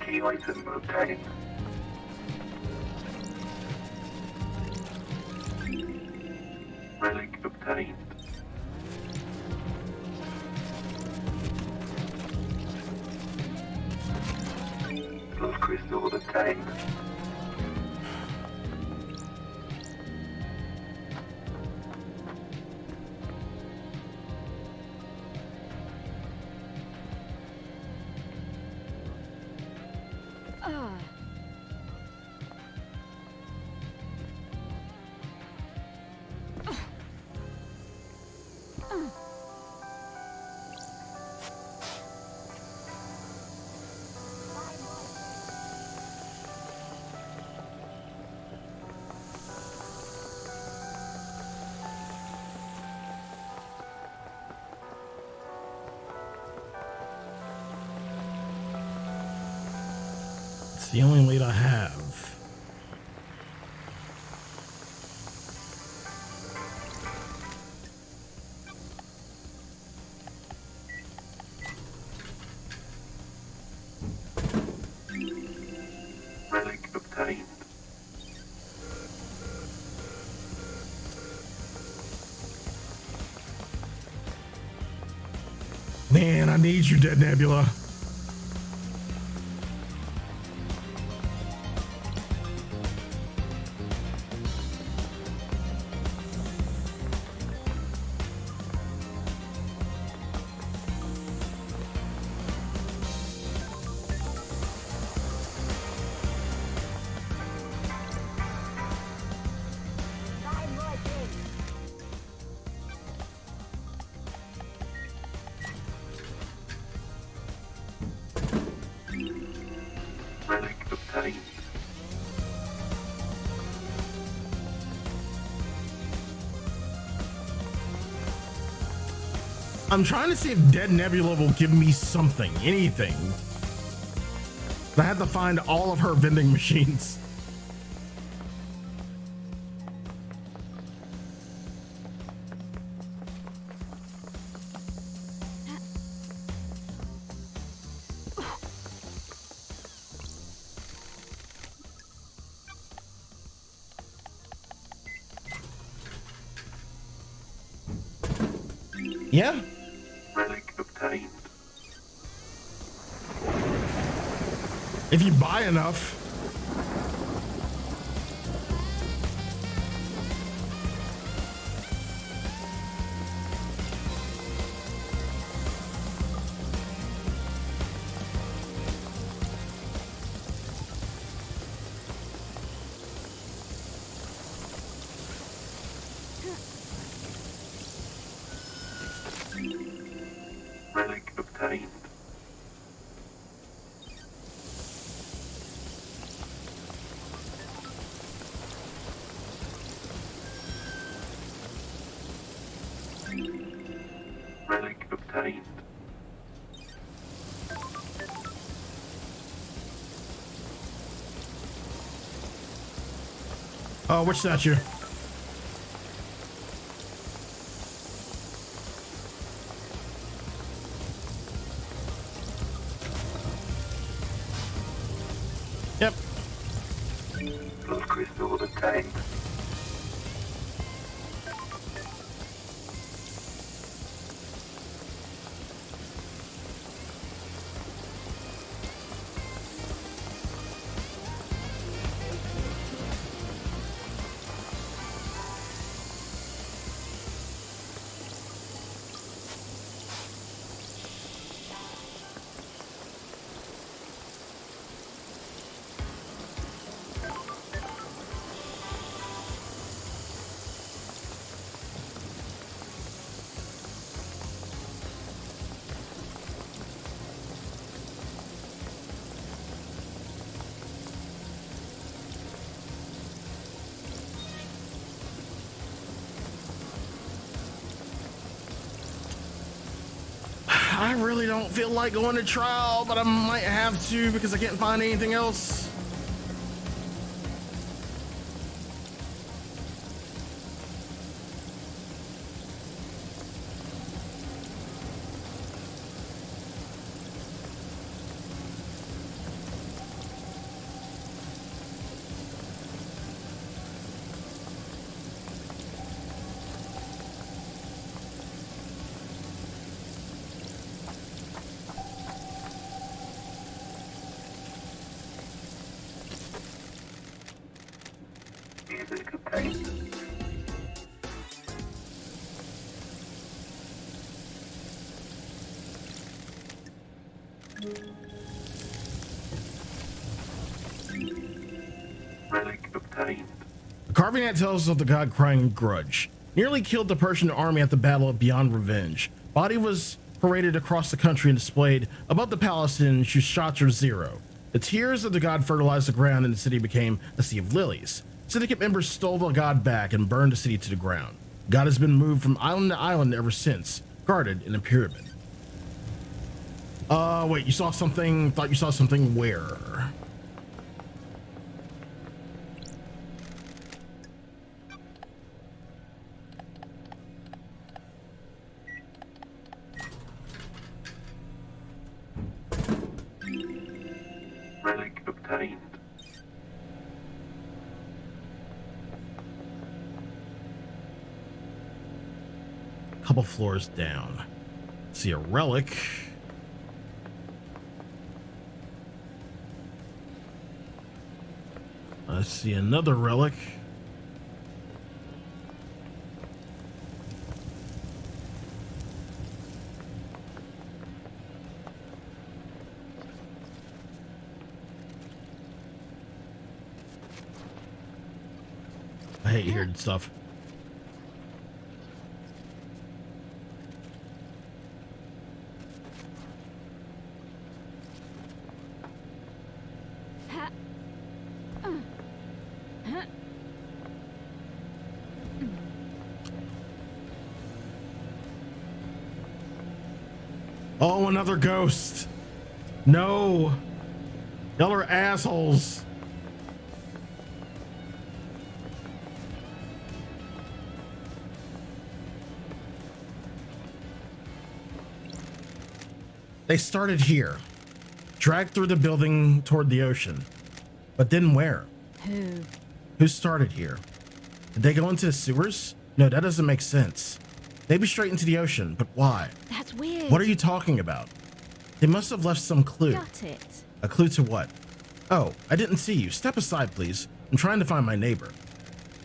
Key item obtained. Relic obtained. Love crystal obtained. the only lead I have. Relic obtained. Man, I need you, Dead Nebula. Relic obtained. I'm trying to see if Dead Nebula will give me something, anything. I had to find all of her vending machines. Yeah. Relic obtained. If you buy enough. Relic obtained. Relic obtained. Oh, which statue? Yep. Love crystal obtained. I really don't feel like going to trial, but I might have to because I can't find anything else. Music obtained. Relic obtained. The carving that tells us of the god crying grudge. Nearly killed the Persian army at the Battle of Beyond Revenge. Body was paraded across the country and displayed above the palace in Shushatr Zero. The tears of the god fertilized the ground and the city became a sea of lilies. Syndicate members stole the god back and burned the city to the ground. God has been moved from island to island ever since, guarded in a pyramid. Wait, you saw something? Thought you saw something where? couple floors down. See a relic. I see another relic. I hate hearing stuff. Oh, another ghost. No. Y'all are assholes. They started here, dragged through the building toward the ocean. But then where? Who started here? Did they go into the sewers? No, that doesn't make sense. Maybe straight into the ocean, but why? That's weird. What are you talking about? They must have left some clue. Got it. A clue to what? Oh, I didn't see you. Step aside, please. I'm trying to find my neighbor.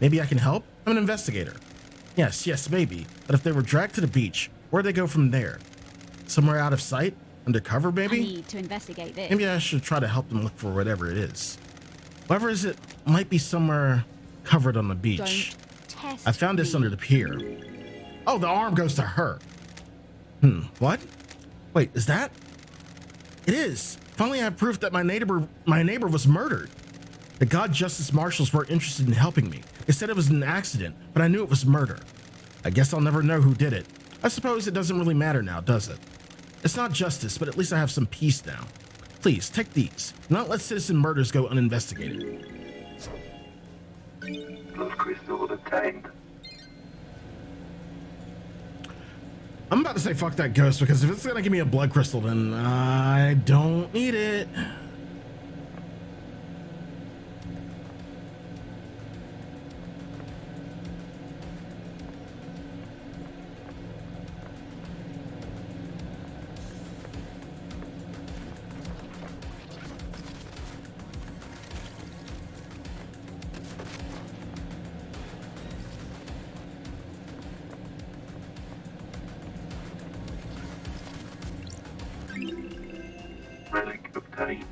Maybe I can help? I'm an investigator. Yes, maybe. But if they were dragged to the beach, where'd they go from there? Somewhere out of sight? Undercover, maybe? I need to investigate this. Maybe I should try to help them look for whatever it is. Whatever is it might be somewhere covered on the beach. Don't test I found this me. under the pier. Oh, the arm goes to her. What? Wait, is that? It is. Finally, I have proof that my neighbor was murdered. The God Justice Marshals weren't interested in helping me. They said it was an accident, but I knew it was murder. I guess I'll never know who did it. I suppose it doesn't really matter now, does it? It's not justice, but at least I have some peace now. Please, take these. Do not let citizen murders go uninvestigated. Blood crystal obtained. I'm about to say fuck that ghost, because if it's gonna give me a blood crystal, then I don't need it. Relic obtained.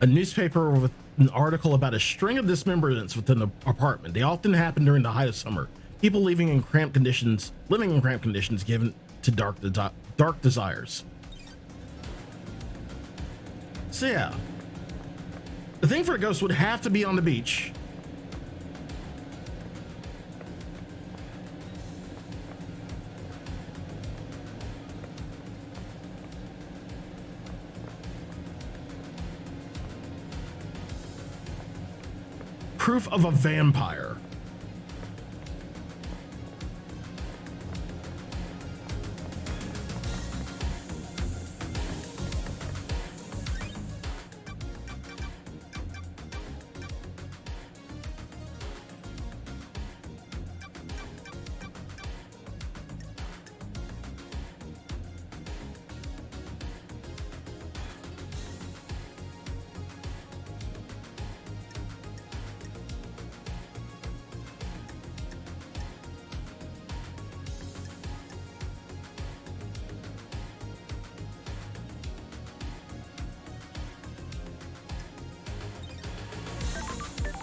A newspaper with an article about a string of dismemberments within the apartment. They often happen during the height of summer. People living in cramped conditions given to dark desires. So yeah, the thing for a ghost would have to be on the beach. Proof of a vampire.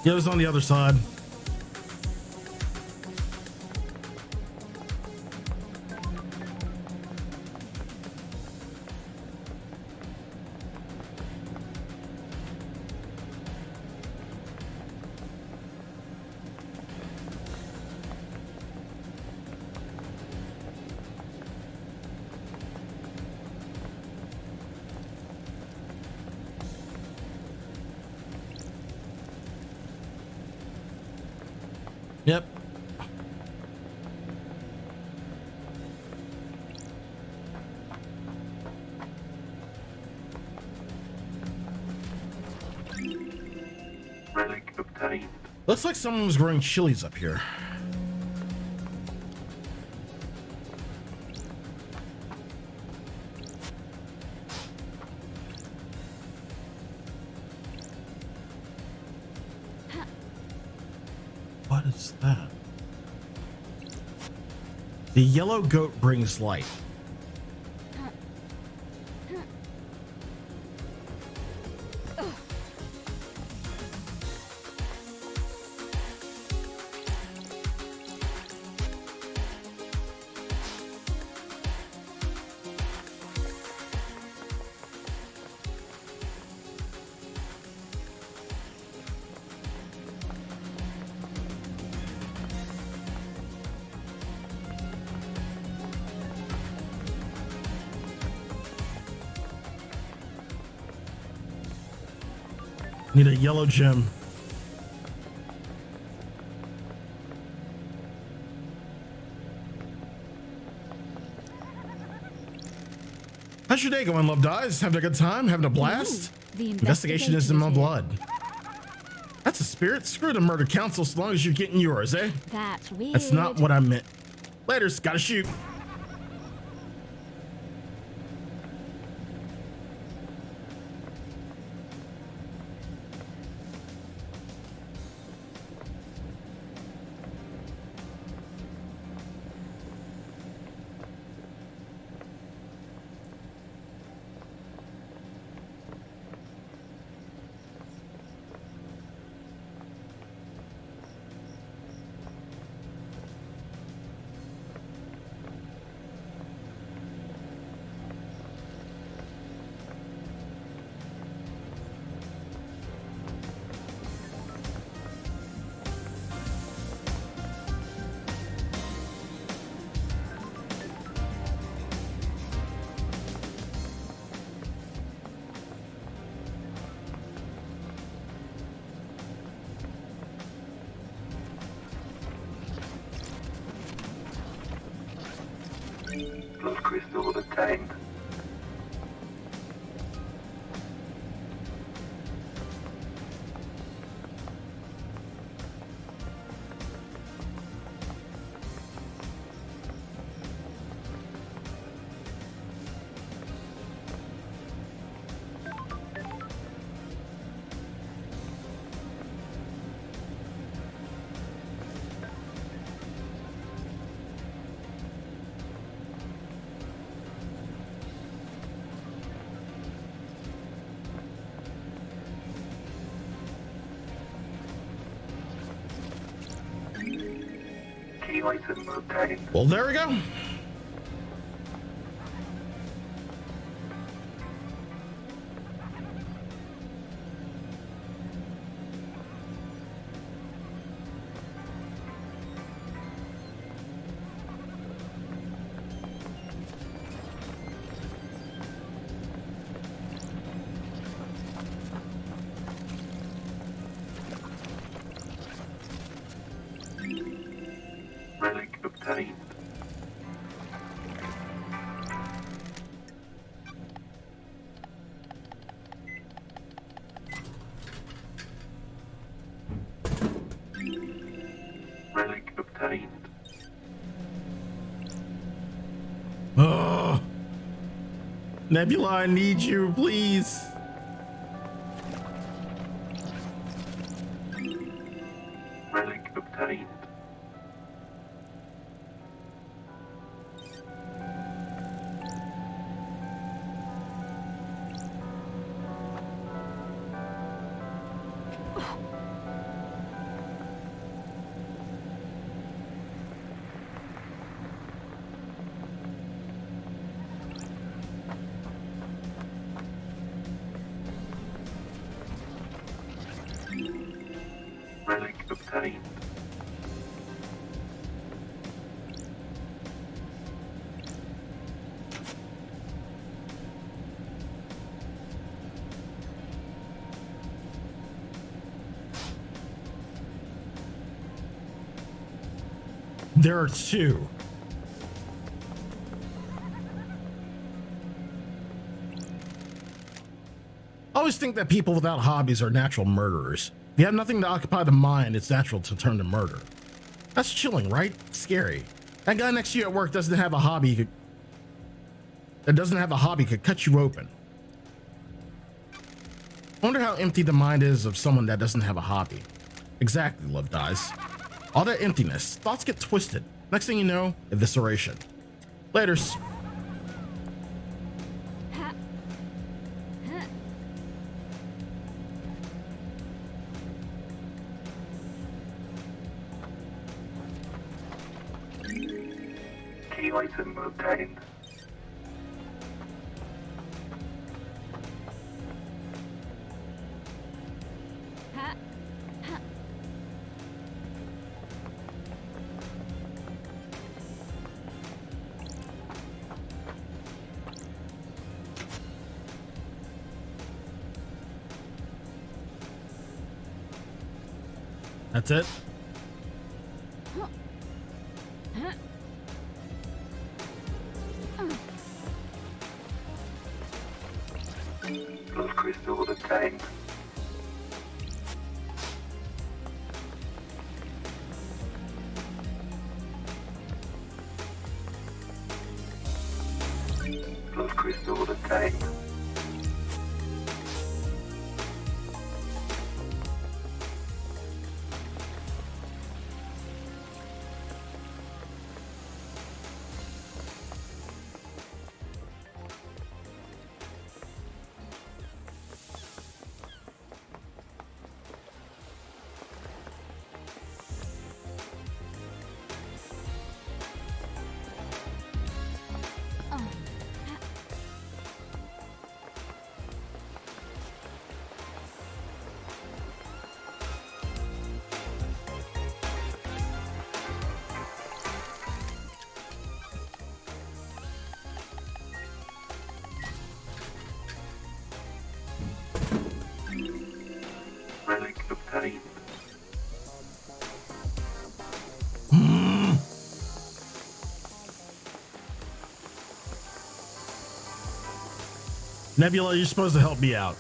Yeah, it was on the other side. Yep. Relic obtained. Looks like someone was growing chilies up here. What is that? The yellow goat brings light. Need a yellow gem. How's your day going, Love Dies? Having a good time? Having a blast? Ooh, the Investigation is in my here. blood. That's a spirit. Screw the murder council so long as you're getting yours, eh? That's weird. That's not what I meant. Later's gotta shoot. Blood crystal obtained. Key item obtained. Well, there we go. Relic obtained. Relic obtained. Oh, Nebula, I need you, please. Relic obtained. Relic obtained. There are two. I always think that people without hobbies are natural murderers. If you have nothing to occupy the mind, it's natural to turn to murder. That's chilling, right? Scary. That guy next to you at work doesn't have a hobby. Could cut you open. I wonder how empty the mind is of someone that doesn't have a hobby. Exactly, Love Dies. All that emptiness, thoughts get twisted. Next thing you know, evisceration. Laters. Key item obtained. That's it. Blood crystal obtained. Blood crystal obtained. Relic obtained. Nebula, you're supposed to help me out.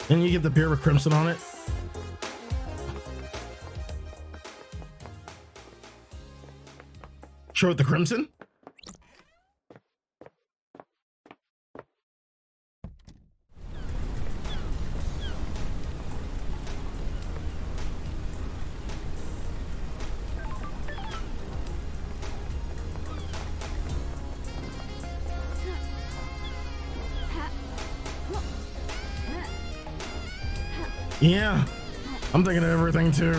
Then you get the beer with crimson on it. Show it the crimson. Yeah, I'm thinking of everything too.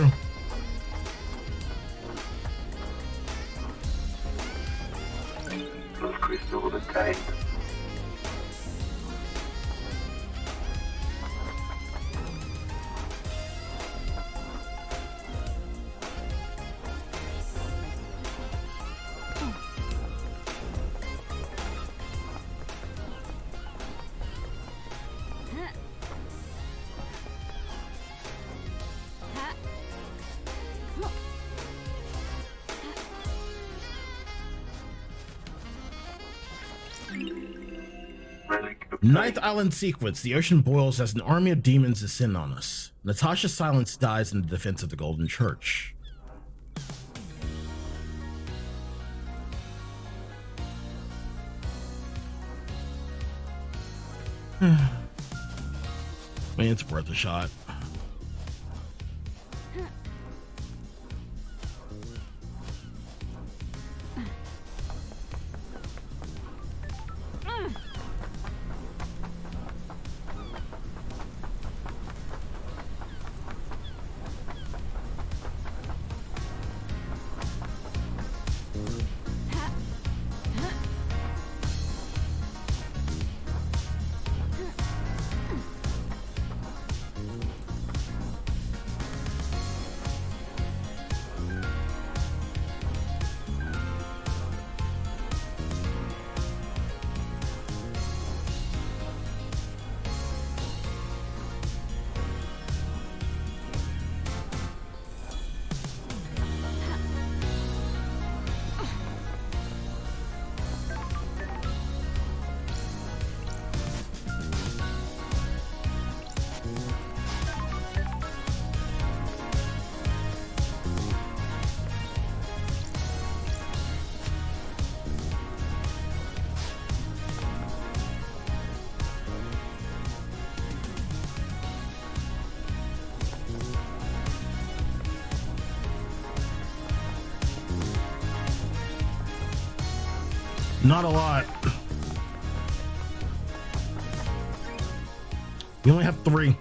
Blood crystal obtained. Relic obtained. Ninth Island sequence. The ocean boils as an army of demons descend on us. Natasha's silence dies in the defense of the Golden Church. I mean, it's worth a shot. Not a lot. We only have 3.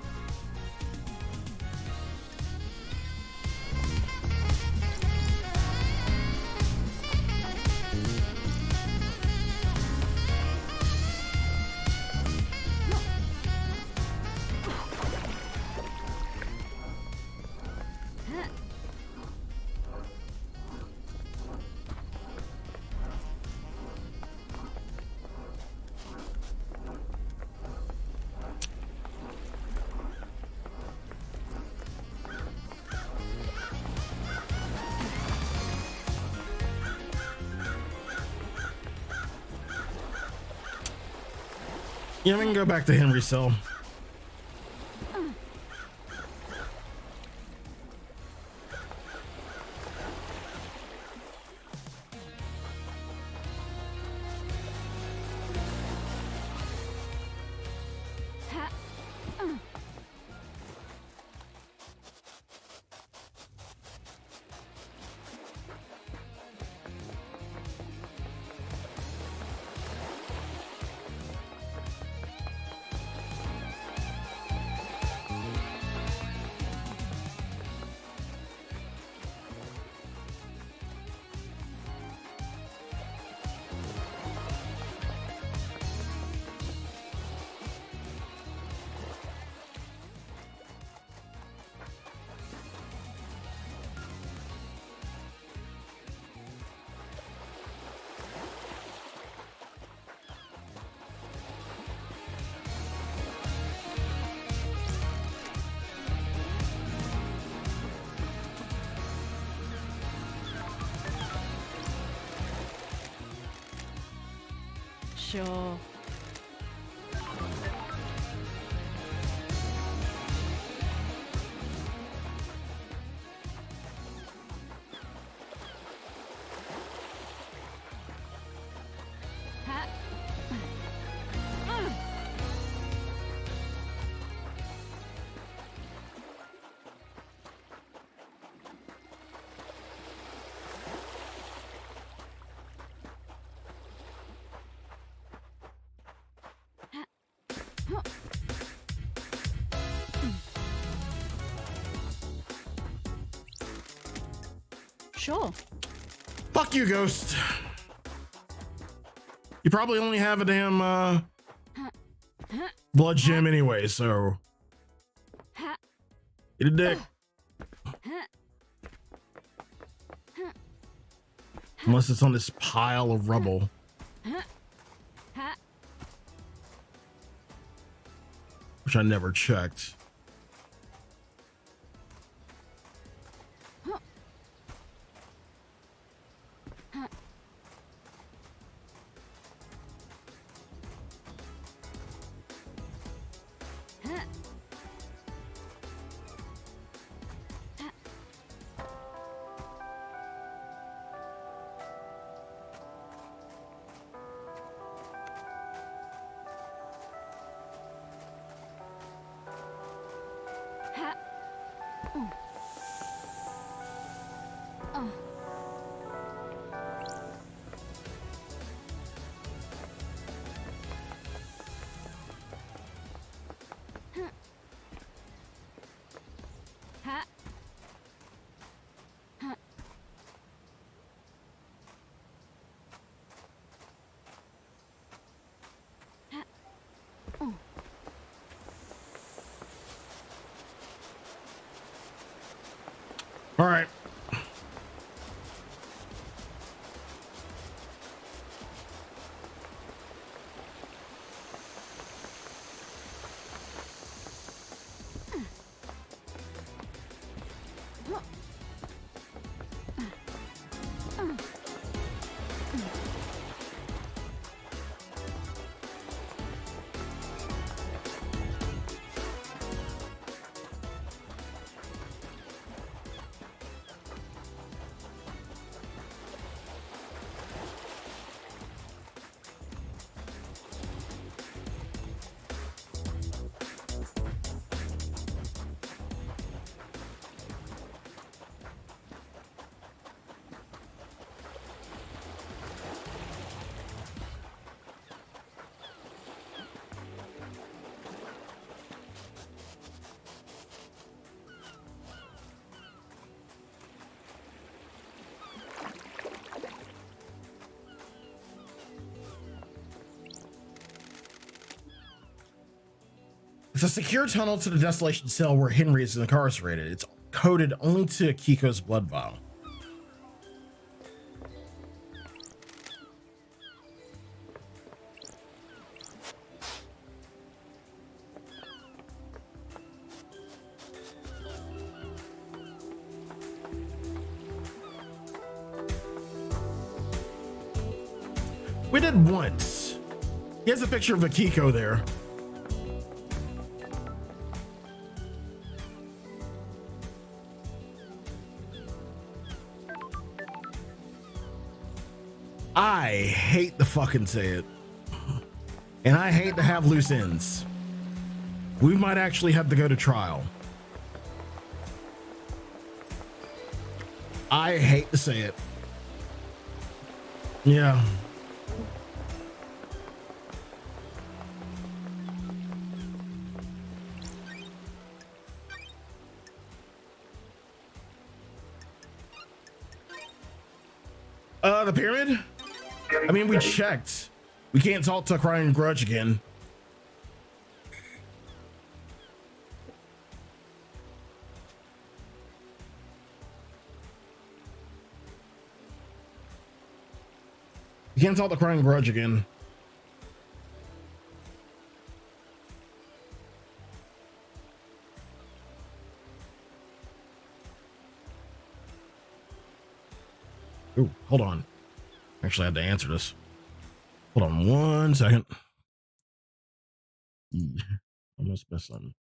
Yeah, we can go back to Henry's cell. Sure. Sure. Fuck you, Ghost. You probably only have a damn blood gem anyway, so eat a dick. Unless it's on this pile of rubble. Which I never checked. All right. It's a secure tunnel to the desolation cell where Henry is incarcerated. It's coded only to Kiko's blood vial. We did once. He has a picture of Akiko there. I hate to fucking say it. And I hate to have loose ends. We might actually have to go to trial. I hate to say it. Yeah. The pyramid? I mean, we checked. We can't talk to Crying Grudge again. You can't talk to Crying Grudge again. Ooh, hold on. Actually, I had to answer this. Hold on 1 second. Almost missed something.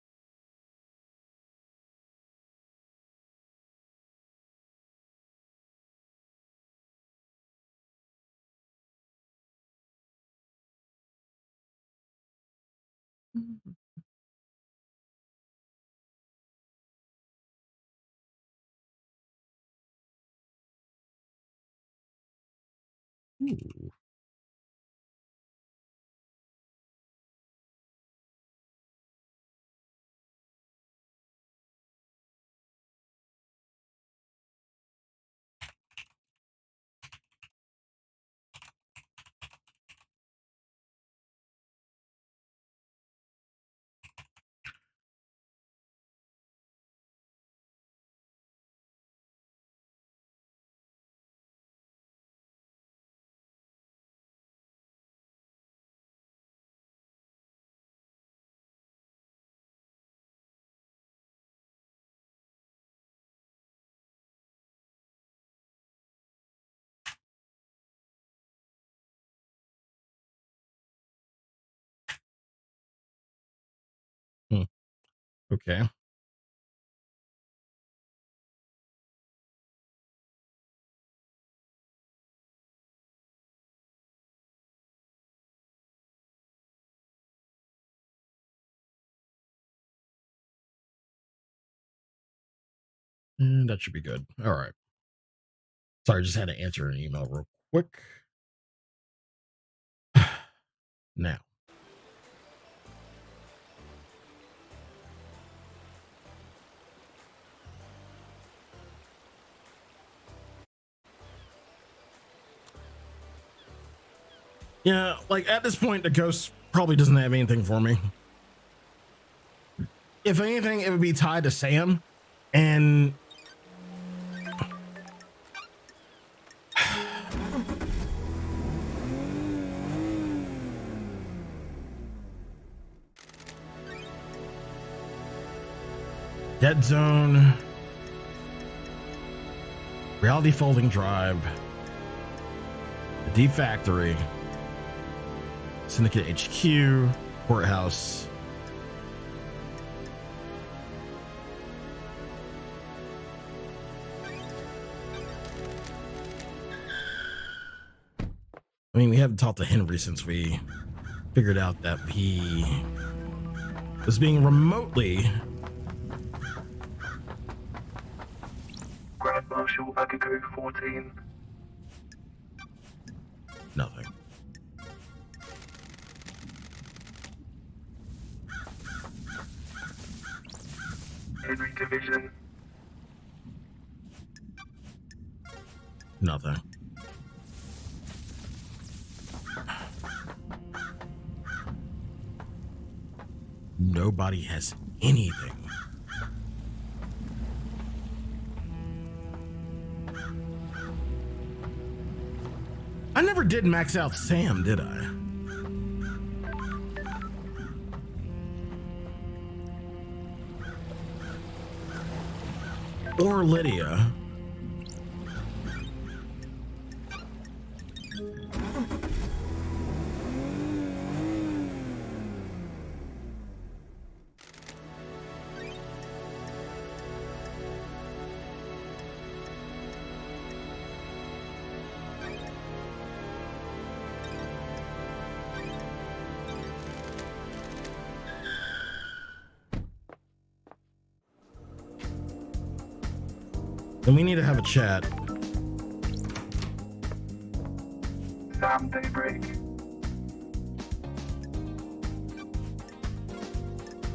Ooh. Okay. And that should be good. All right. Sorry, I just had to answer an email real quick. Now. Yeah, like at this point, the ghost probably doesn't have anything for me. If anything, it would be tied to Sam and Dead Zone, Reality Folding Drive, the Deep Factory, Syndicate HQ, Courthouse. I mean, we haven't talked to Henry since we figured out that he was being remotely Grand Marshal Akiko 14. nothing. Henry Division. Nothing. nobody has anything. I never did max out Sam, did I? Or Lydia. Then we need to have a chat. Sam Daybreak.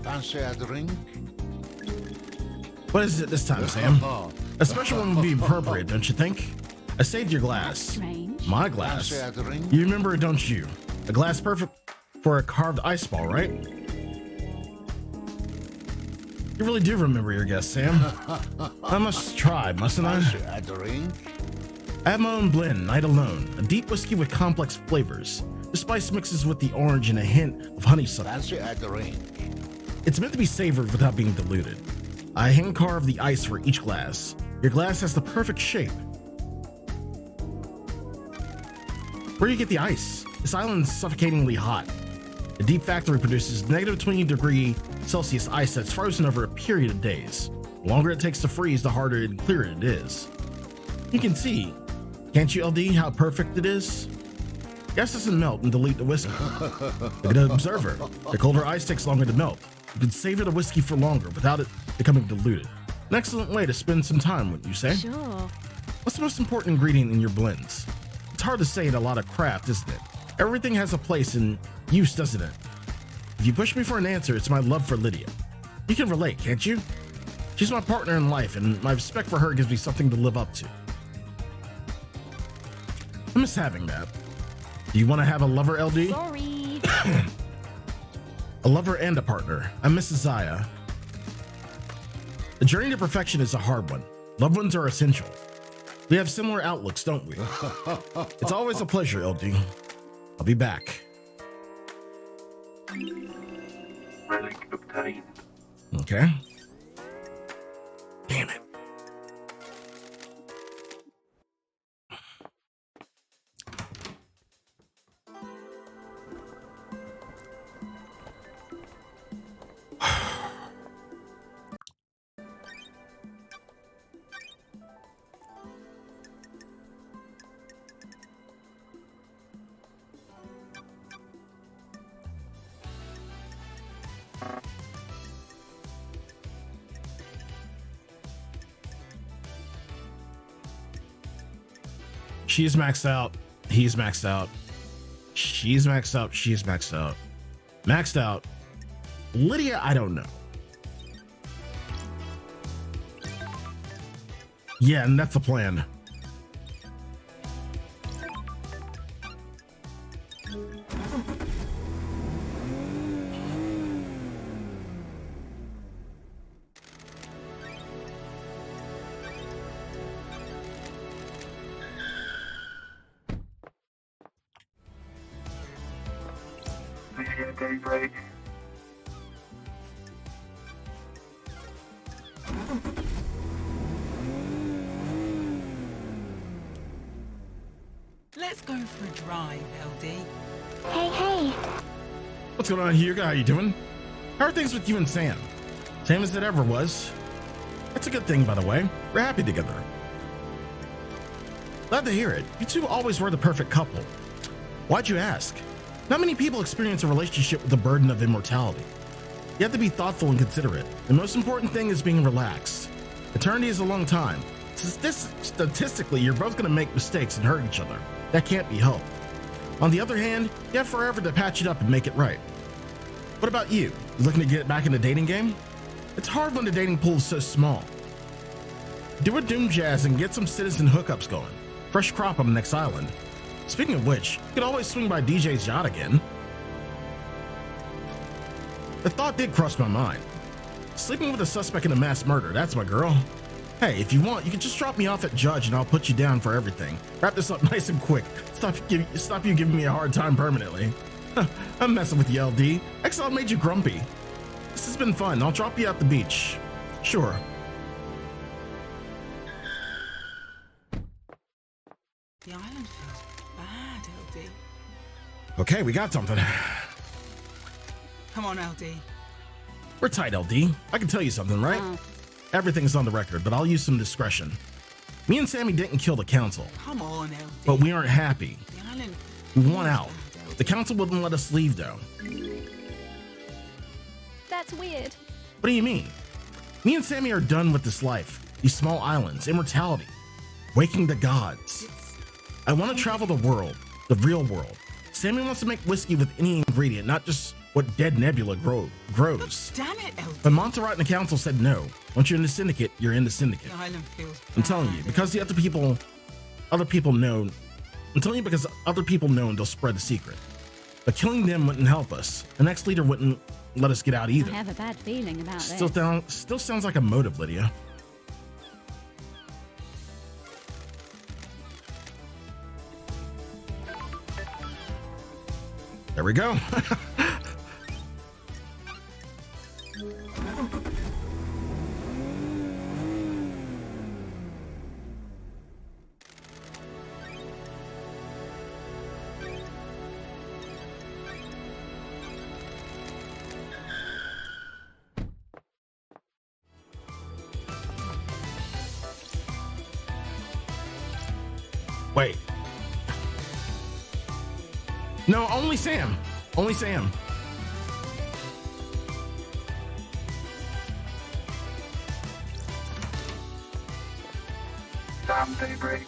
Fancy a drink? What is it this time, Sam? A special one would be appropriate, don't you think? I saved your glass. Strange. My glass. Fancy a drink? You remember it, don't you? A glass perfect for a carved ice ball, right? You really do remember your guess, Sam. I must try, mustn't I? Fancy a drink? I have my own blend, Night Alone, a deep whiskey with complex flavors. The spice mixes with the orange and a hint of honeysuckle. Fancy a drink? It's meant to be savored without being diluted. I hand carve the ice for each glass. Your glass has the perfect shape. Where do you get the ice? This island's suffocatingly hot. The deep factory produces negative 20 degree Celsius ice that's frozen over a period of days. The longer it takes to freeze, the harder and clearer it is. You can see, can't you, LD, how perfect it is? Gas doesn't melt and dilute the whiskey. Look at an observer. The colder ice takes longer to melt. You can savor the whiskey for longer without it becoming diluted. An excellent way to spend some time, wouldn't you say? Sure. What's the most important ingredient in your blends? It's hard to say in a lot of craft, isn't it? Everything has a place and use, doesn't it? If you push me for an answer, it's my love for Lydia. You can relate, can't you? She's my partner in life, and my respect for her gives me something to live up to. I miss having that. Do you want to have a lover, LD? Sorry. A lover and a partner. I miss Zaya. The journey to perfection is a hard one. Loved ones are essential. We have similar outlooks, don't we? It's always a pleasure, LD. I'll be back. Relic obtained. Okay. Damn it. She's maxed out. He's maxed out. She's maxed out. She's maxed out. Maxed out. Lydia, I don't know. Yeah, and that's the plan. Lydia Daybreak. Let's go for a drive, LD. Hey, hey. What's going on, Hugo? How you doing? How are things with you and Sam? Same as it ever was. That's a good thing, by the way. We're happy together. Glad to hear it. You two always were the perfect couple. Why'd you ask? Not many people experience a relationship with the burden of immortality. You have to be thoughtful and considerate. The most important thing is being relaxed. Eternity is a long time. Statistically, you're both going to make mistakes and hurt each other. That can't be helped. On the other hand, you have forever to patch it up and make it right. What about you? You looking to get back in the dating game? It's hard when the dating pool is so small. Do a doom jazz and get some citizen hookups going. Fresh crop on the next island. Speaking of which, you could always swing by DJ's yacht again. The thought did cross my mind. Sleeping with a suspect in a mass murder, that's my girl. Hey, if you want, you can just drop me off at Judge and I'll put you down for everything. Wrap this up nice and quick. Stop you giving me a hard time permanently. I'm messing with you, LD. Exile made you grumpy. This has been fun. I'll drop you at the beach. Sure. The island feels bad, LD. Okay, we got something. Come on, LD. We're tight, LD. I can tell you something, right? Everything's on the record, but I'll use some discretion. Me and Sammy didn't kill the council, Come on, LD. but we aren't happy. The island We want out. feels bad, The council wouldn't let us leave, though. That's weird. What do you mean? Me and Sammy are done with this life, these small islands, immortality, waking the gods. I want to travel the world, the real world. Sammy wants to make whiskey with any ingredient, not just what dead Nebula grows. Damn it, LD. But Montserrat and the council said no. Once you're in the syndicate, you're in the syndicate. The island feels bad. I'm telling you, because the other people know. I'm telling you because other people know and they'll spread the secret. But killing them wouldn't help us. The next leader wouldn't let us get out I either. have a bad feeling about Still this. still sounds like a motive, Lydia. There we go. Wait. No, only Sam. Only Sam. Sam Daybreak.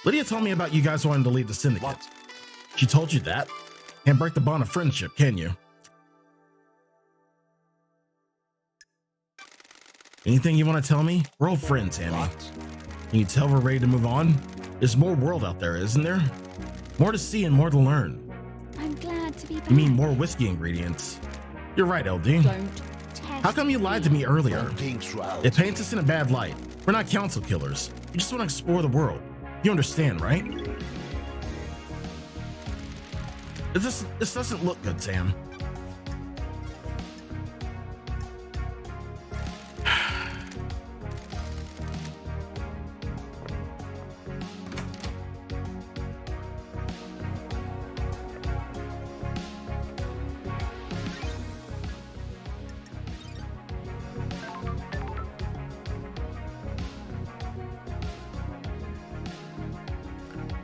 Lydia told me about you guys wanting to lead the syndicate. What? She told you that? Can't break the bond of friendship, can you? Anything you want to tell me? We're old friends, Sammy. What? Can you tell we're ready to move on? There's more world out there, isn't there? More to see and more to learn. I'm glad to be back. You mean more whiskey ingredients? You're right, LD. Don't test How come you lied to me earlier? Don't think so out. It paints us in a bad light. We're not council killers. We just want to explore the world. You understand, right? This doesn't look good, Sam.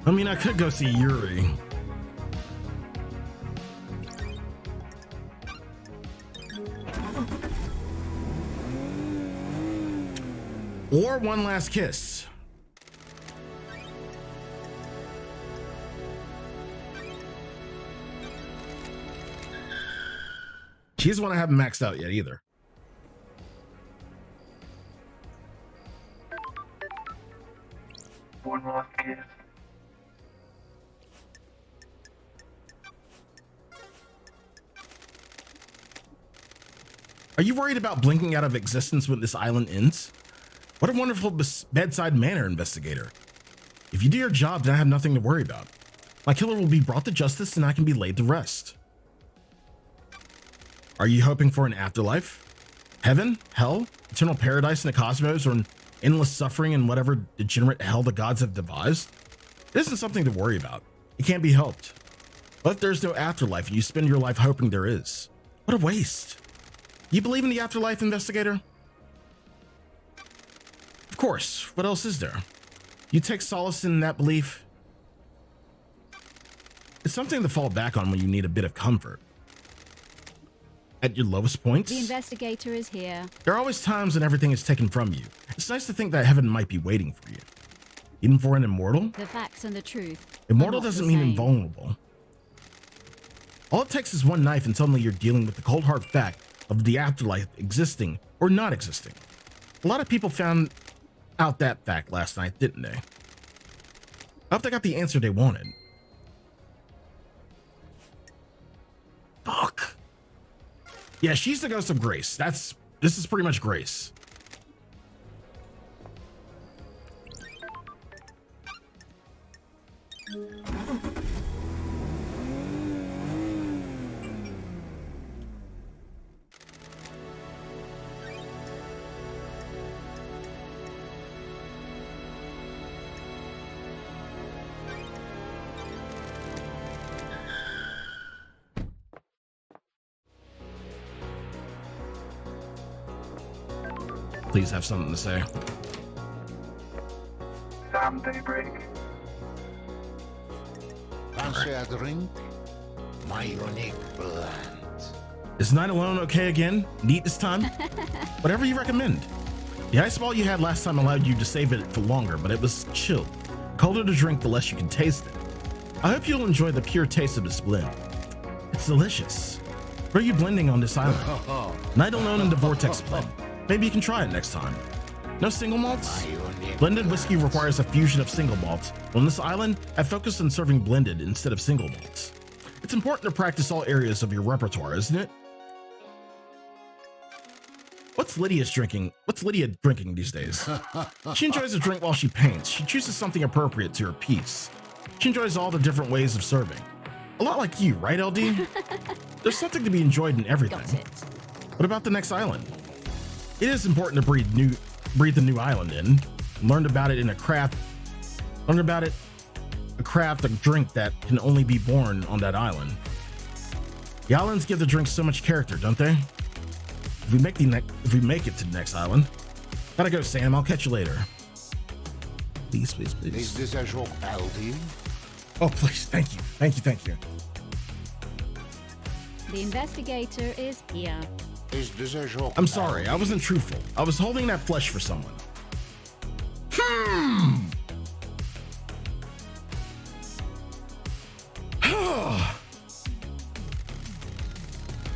I mean, I could go see Yuri. Or one last kiss. She's one I haven't maxed out yet either. One last kiss. Are you worried about blinking out of existence when this island ends? What a wonderful bedside manner, investigator. If you do your job, then I have nothing to worry about. My killer will be brought to justice and I can be laid to rest. Are you hoping for an afterlife? Heaven? Hell? Eternal paradise in the cosmos? Or an endless suffering in whatever degenerate hell the gods have devised? It isn't something to worry about. It can't be helped. What if there's no afterlife and you spend your life hoping there is? What a waste. You believe in the afterlife, investigator? Of course. What else is there? You take solace in that belief? It's something to fall back on when you need a bit of comfort. At your lowest points, The investigator is here. there are always times when everything is taken from you. It's nice to think that heaven might be waiting for you. Even for an immortal? The facts and the truth. Immortal are not doesn't the mean same. invulnerable. All it takes is one knife and suddenly you're dealing with the cold hard fact of the afterlife existing or not existing. A lot of people found out that fact last night, didn't they? I hope they got the answer they wanted. Yeah, she's the ghost of Grace. This is pretty much Grace. Please have something to say. Sam Daybreak. Fancy a drink? My unique blend. Is Night Alone okay again? Neat this time? Whatever you recommend. The ice ball you had last time allowed you to save it for longer, but it was chilled. The colder to drink, the less you can taste it. I hope you'll enjoy the pure taste of this blend. It's delicious. Where are you blending on this island? Night Alone and the Vortex blend. Maybe you can try it next time. No single malts? Blended whiskey requires a fusion of single malts. On this island, I focused on serving blended instead of single malts. It's important to practice all areas of your repertoire, isn't it? What's Lydia drinking these days? She enjoys a drink while she paints. She chooses something appropriate to her piece. She enjoys all the different ways of serving. A lot like you, right, LD? There's something to be enjoyed in everything. Got it. What about the next island? It is important to breathe the new island in. Learn about it, a drink that can only be born on that island. The islands give the drink so much character, don't they? If we make it to the next island. Gotta go, Sam. I'll catch you later. Please. Is this a joke, LD? Oh, please. Thank you. The investigator is here. Is this a joke? I'm sorry. I wasn't truthful. I was holding that flesh for someone.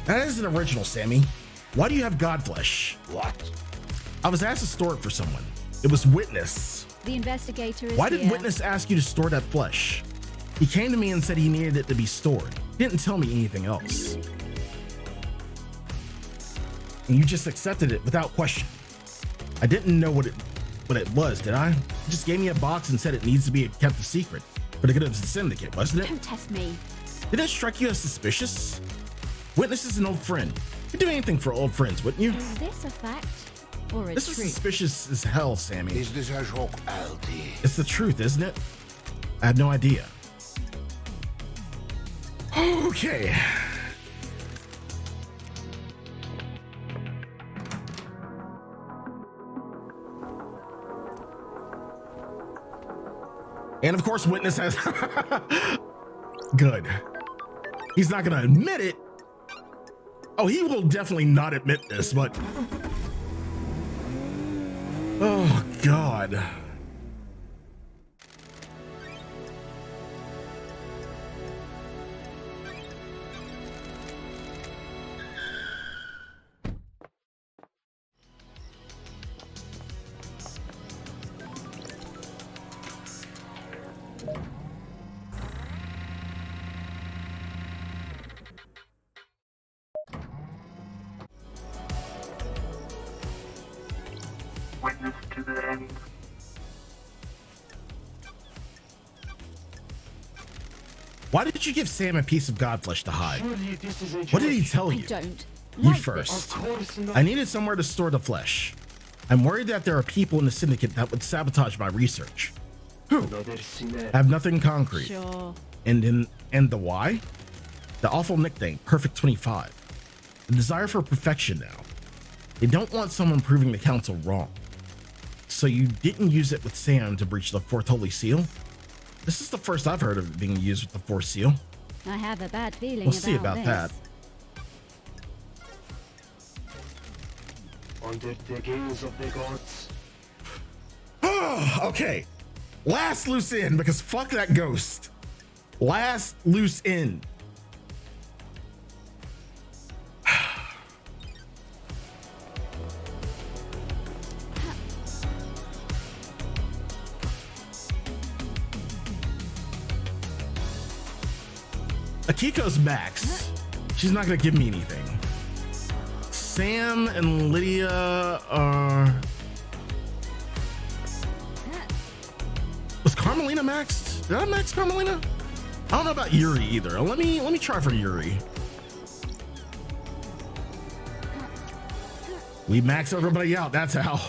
That isn't original, Sammy. Why do you have god flesh? What? I was asked to store it for someone. It was Witness. The investigator is Why did here. Witness ask you to store that flesh? He came to me and said he needed it to be stored. He didn't tell me anything else. And you just accepted it without question. I didn't know what it was, did I? He just gave me a box and said it needs to be kept a secret. For the good of the syndicate, wasn't it? Don't test me. Did that strike you as suspicious? Witness is an old friend. You'd do anything for old friends, wouldn't you? Is this a fact or a This is truth? suspicious as hell, Sammy. Is this a joke, LD? It's the truth, isn't it? I have no idea. Okay. And of course, Witness has... Good. He's not gonna admit it. Oh, he will definitely not admit this, but... Oh, God. Witness to the end. Why did you give Sam a piece of godflesh to hide? Surely this is a joke. What did he tell I you? don't You like first. Of course not. I needed somewhere to store the flesh. I'm worried that there are people in the syndicate that would sabotage my research. Who? Another sinner. I have nothing concrete. this. Sure. And the why? The awful nickname, Perfect 25. The desire for perfection now. They don't want someone proving the council wrong. So you didn't use it with Sam to breach the fourth holy seal? This is the first I've heard of it being used with the fourth seal. I have a bad feeling We'll see about this. that. Under the gaze of the gods. Okay. Last loose end, because fuck that ghost. Last loose end. Akiko's max. She's not gonna give me anything. Sam and Lydia are... Was Carmelina maxed? Did I max Carmelina? I don't know about Yuri either. Let me try for Yuri. We max everybody out, that's how.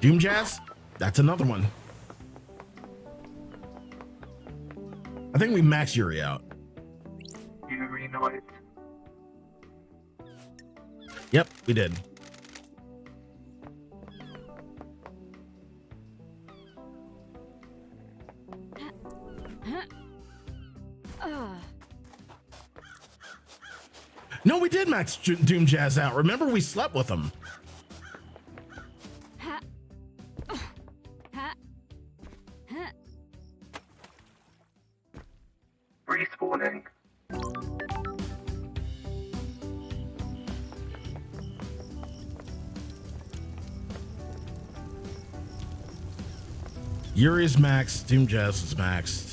Doom Jazz? That's another one. I think we max Yuri out. Yuri noise. Yep, we did. No, we did max Doom Jazz out. Remember, we slept with him. Respawning. Yuri's maxed. Doom Jazz is maxed.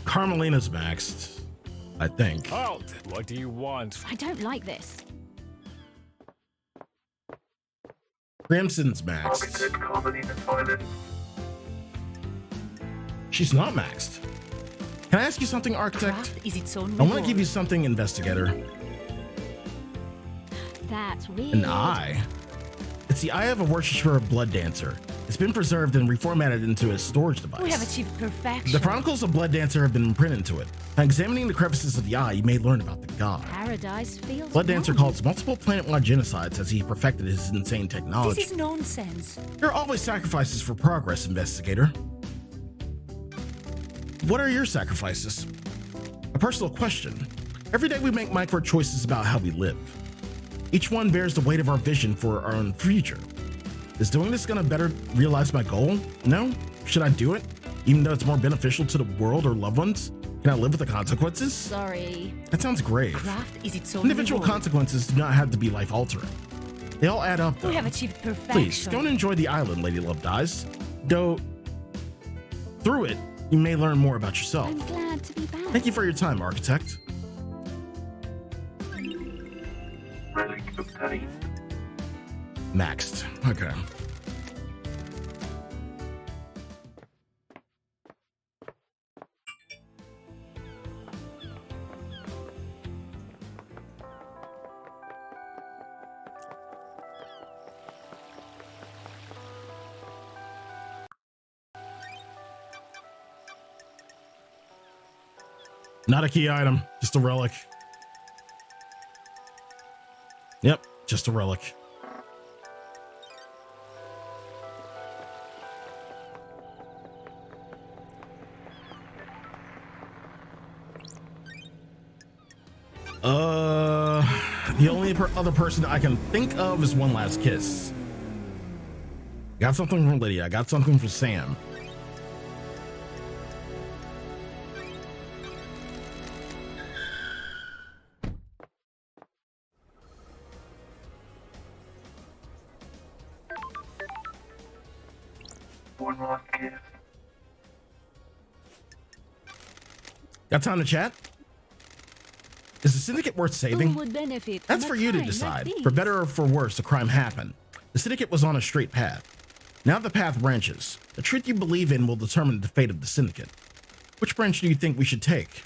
Carmelina's maxed, I think. Halt! What do you want? I don't like this. Crimson's maxed. Targeted Carmelina silence. She's not maxed. Can I ask you something, Architect? Craft is its own I want to reward. give you something, Investigator. That's weird. An eye. It's the eye of a worshiper of Blood Dancer. It's been preserved and reformatted into a storage device. We have achieved perfection. The chronicles of Blood Dancer have been imprinted into it. By examining the crevices of the eye, you may learn about the god. Paradise feels Blood Dancer wrong. calls multiple planet-wide genocides as he perfected his insane technology. This is nonsense. There are always sacrifices for progress, Investigator. What are your sacrifices? A personal question. Every day we make micro choices about how we live. Each one bears the weight of our vision for our own future. Is doing this gonna better realize my goal? No? Should I do it? Even though it's more beneficial to the world or loved ones? Can I live with the consequences? Sorry. That sounds grave. Craft is its own Individual reward. consequences do not have to be life-altering. They all add up, though. We have achieved perfection. Please, go and enjoy the island, Lady Love Dies. Though, through it, you may learn more about yourself. I'm glad to be back. Thank you for your time, Architect. Relic obtained. Maxed. Okay. Not a key item, just a relic. Yep, just a relic. The only other person I can think of is One Last Kiss. Got something from Lydia. I got something from Sam. One last kiss. Got time to chat? Is the syndicate worth saving? Who would benefit That's from for a you to crime decide. like For this? better or for worse, the crime happened. The syndicate was on a straight path. Now the path branches. The truth you believe in will determine the fate of the syndicate. Which branch do you think we should take?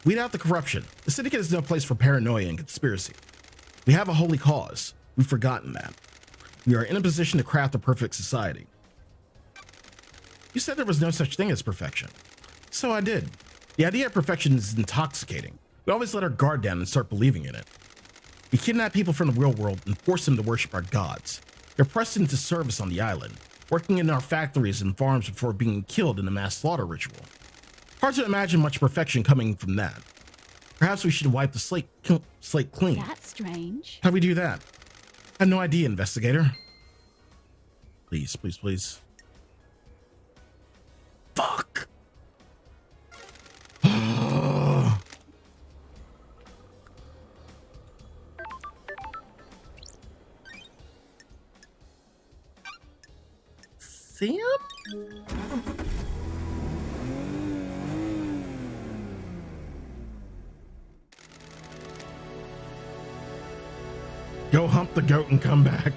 Weed out the corruption. The syndicate is no place for paranoia and conspiracy. We have a holy cause. We've forgotten that. We are in a position to craft a perfect society. You said there was no such thing as perfection. So I did. The idea of perfection is intoxicating. We always let our guard down and start believing in it. We kidnap people from the real world and force them to worship our gods. They're pressed into service on the island, working in our factories and farms before being killed in a mass slaughter ritual. Hard to imagine much perfection coming from that. Perhaps we should wipe the slate clean. That's strange. How do we do that? I have no idea, Investigator. Please, please, please. Fuck. Sam? Go hump the goat and come back.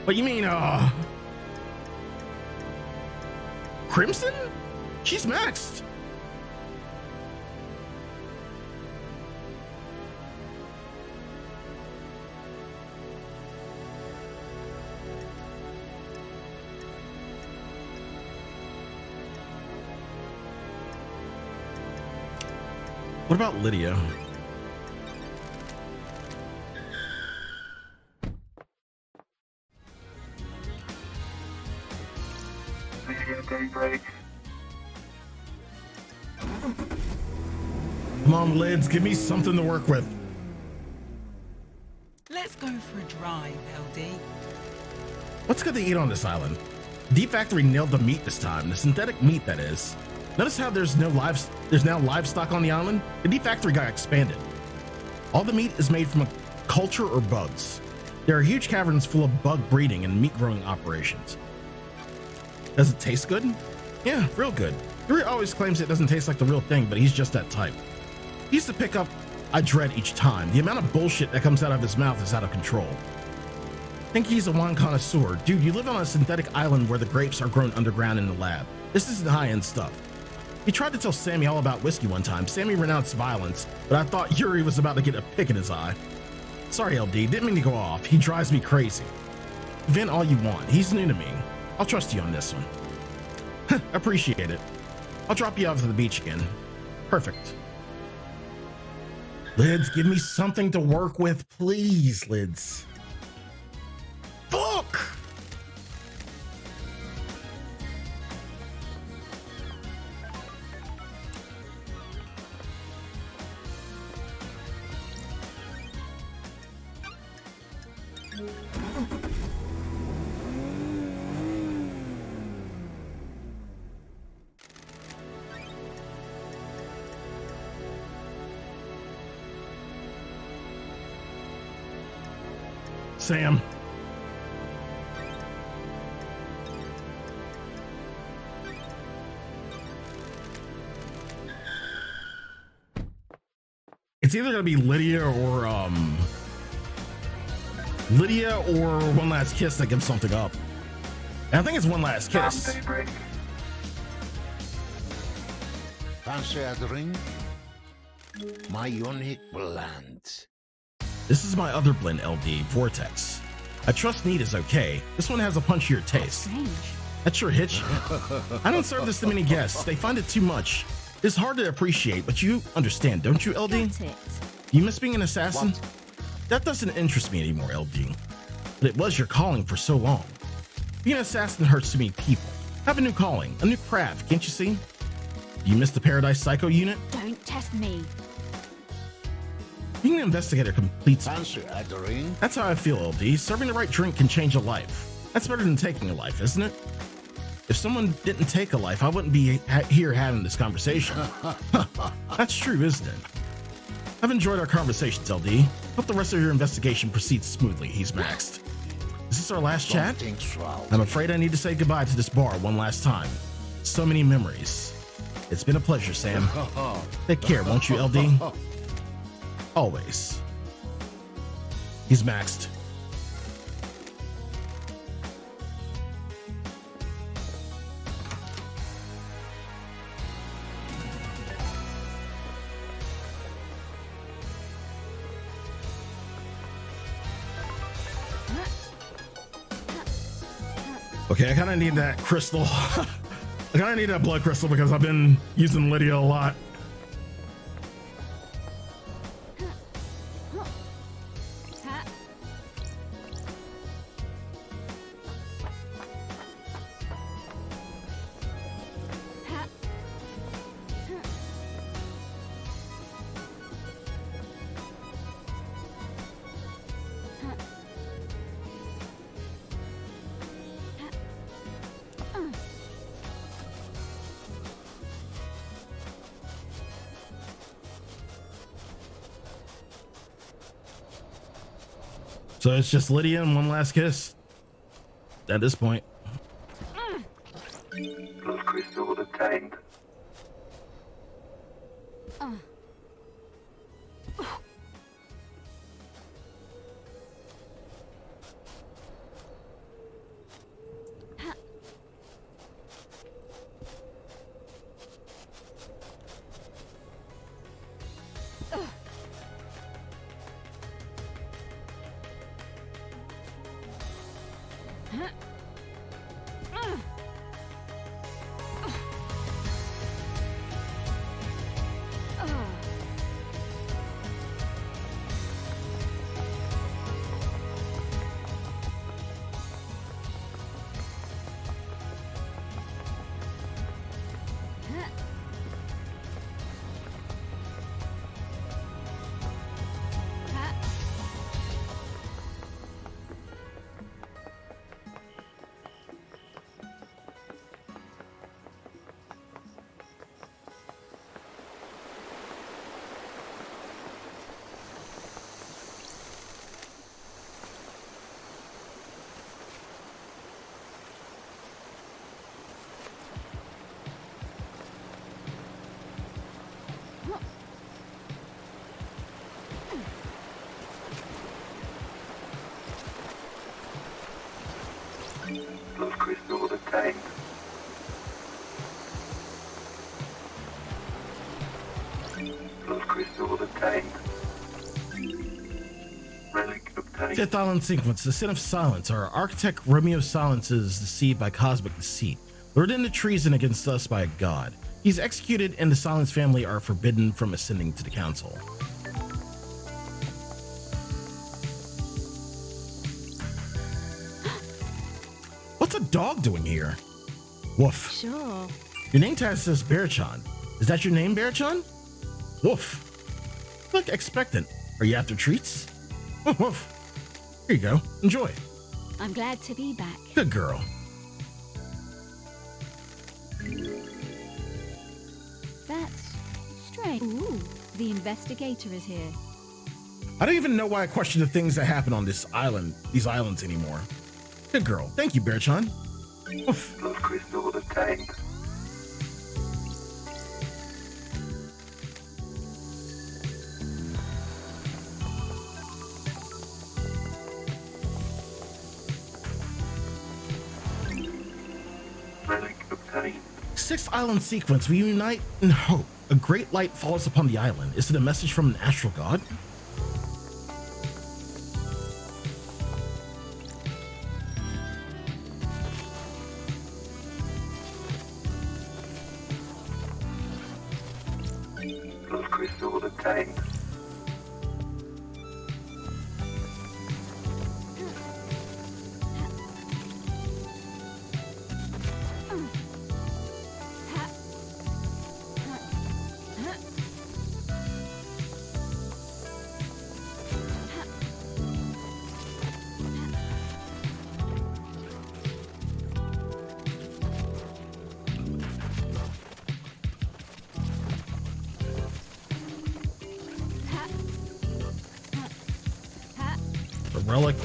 What you mean, Crimson? She's maxed. What about Lydia? Lydia Daybreak. Come on, Lids, give me something to work with. Let's go for a drive, LD. What's good to eat on this island? Deep Factory nailed the meat this time, the synthetic meat that is. Notice how there's now livestock on the island? The Deep Factory got expanded. All the meat is made from a culture or bugs. There are huge caverns full of bug breeding and meat growing operations. Does it taste good? Yeah, real good. Yuri always claims it doesn't taste like the real thing, but he's just that type. He used to pick up I dread each time. The amount of bullshit that comes out of his mouth is out of control. Think he's a wine connoisseur. Dude, you live on a synthetic island where the grapes are grown underground in the lab. This isn't high-end stuff. He tried to tell Sammy all about whiskey one time. Sammy renounced violence, but I thought Yuri was about to get a pick in his eye. Sorry, LD, didn't mean to go off. He drives me crazy. Vent all you want. He's new to me. I'll trust you on this one. Appreciate it. I'll drop you off to the beach again. Perfect. Lids, give me something to work with, please, Lids. Fuck! Sam. It's either gonna be Lydia or One Last Kiss that gives something up. And I think it's One Last Kiss. Daybreak. Fancy a drink? My unique blend. This is my other blend, LD, Vortex. I trust neat is okay. This one has a punchier taste. Strange. That sure hits you. I don't serve this to many guests. They find it too much. It's hard to appreciate, but you understand, don't you, LD? Got it. You miss being an assassin? What? That doesn't interest me anymore, LD. But it was your calling for so long. Being an assassin hurts too many people. Have a new calling, a new craft, can't you see? You miss the Paradise Psycho unit? Don't test me. Being an investigator completes me. Fancy a drink? That's how I feel, LD. Serving the right drink can change a life. That's better than taking a life, isn't it? If someone didn't take a life, I wouldn't be here having this conversation. That's true, isn't it? I've enjoyed our conversations, LD. Hope the rest of your investigation proceeds smoothly. He's maxed. Is this our last chat? Don't think so. I'm afraid I need to say goodbye to this bar one last time. So many memories. It's been a pleasure, Sam. Take care, won't you, LD? Always. He's maxed. Okay, I kind of need that crystal. I kind of need that blood crystal because I've been using Lydia a lot. So it's just Lydia and One Last Kiss. at this point. Blood crystal obtained. Blood crystal obtained. Blood crystal obtained. Relic obtained. Fifth island sequence, the sin of silence. Our architect Romeo Silence is deceived by cosmic deceit, lured into treason against us by a god. He's executed, and the Silence family are forbidden from ascending to the council. What's a dog doing here? Woof. Sure. Your name tag says Bearchan. Is that your name, Bearchan? Woof. Look expectant. Are you after treats? Woof woof. Here you go. Enjoy. I'm glad to be back. Good girl. That's strange. Ooh, the investigator is here. I don't even know why I question the things that happen on this island, these islands anymore. Good girl. Thank you, Bearchan. Oof. Blood crystal obtained. Relic obtained. Sixth island sequence. We unite in hope. A great light falls upon the island. Is it a message from an astral god? Blood crystal obtained. The relic.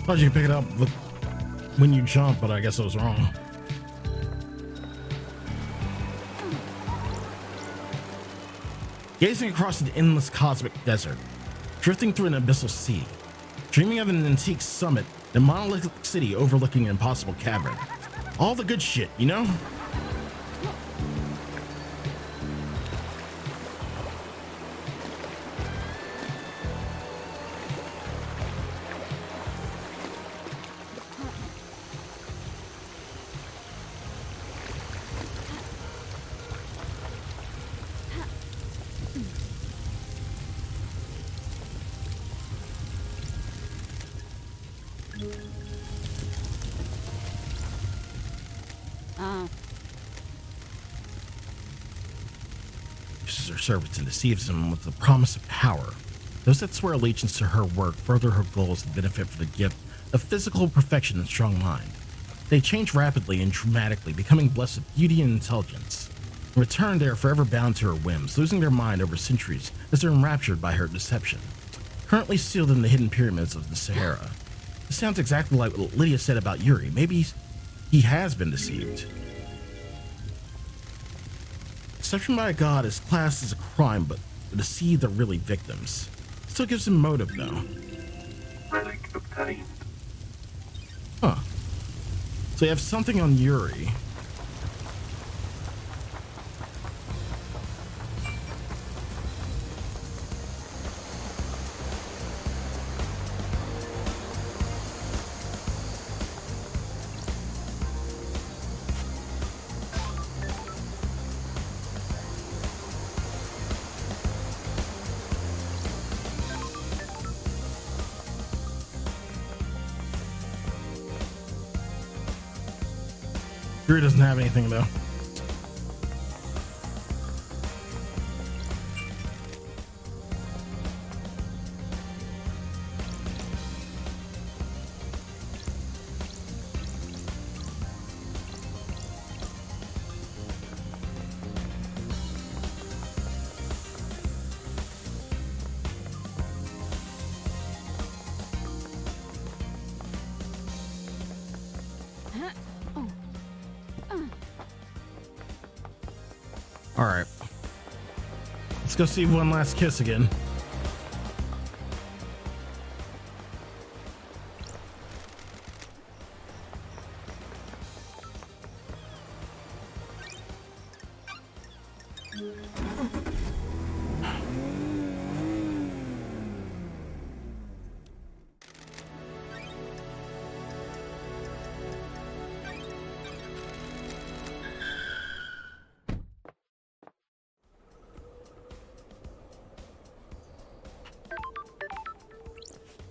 Thought you could pick it up when you jump, but I guess I was wrong. Gazing across an endless cosmic desert, drifting through an abyssal sea, dreaming of an antique summit, a monolithic city overlooking an impossible cavern. All the good shit, you know? Uses her servants and deceives them with the promise of power. Those that swear allegiance to her work further her goals and benefit from the gift of physical perfection and strong mind. They change rapidly and dramatically, becoming blessed with beauty and intelligence. In return, they are forever bound to her whims, losing their mind over centuries as they're enraptured by her deception. Currently sealed in the hidden pyramids of the Sahara. This sounds exactly like what Lydia said about Yuri. Maybe he has been deceived. Deception by a god is classed as a crime, but the deceived are really victims. Still gives him motive, though. Relic obtained. Huh. So you have something on Yuri. Yuri doesn't have anything though. All right, let's go see One Last Kiss again.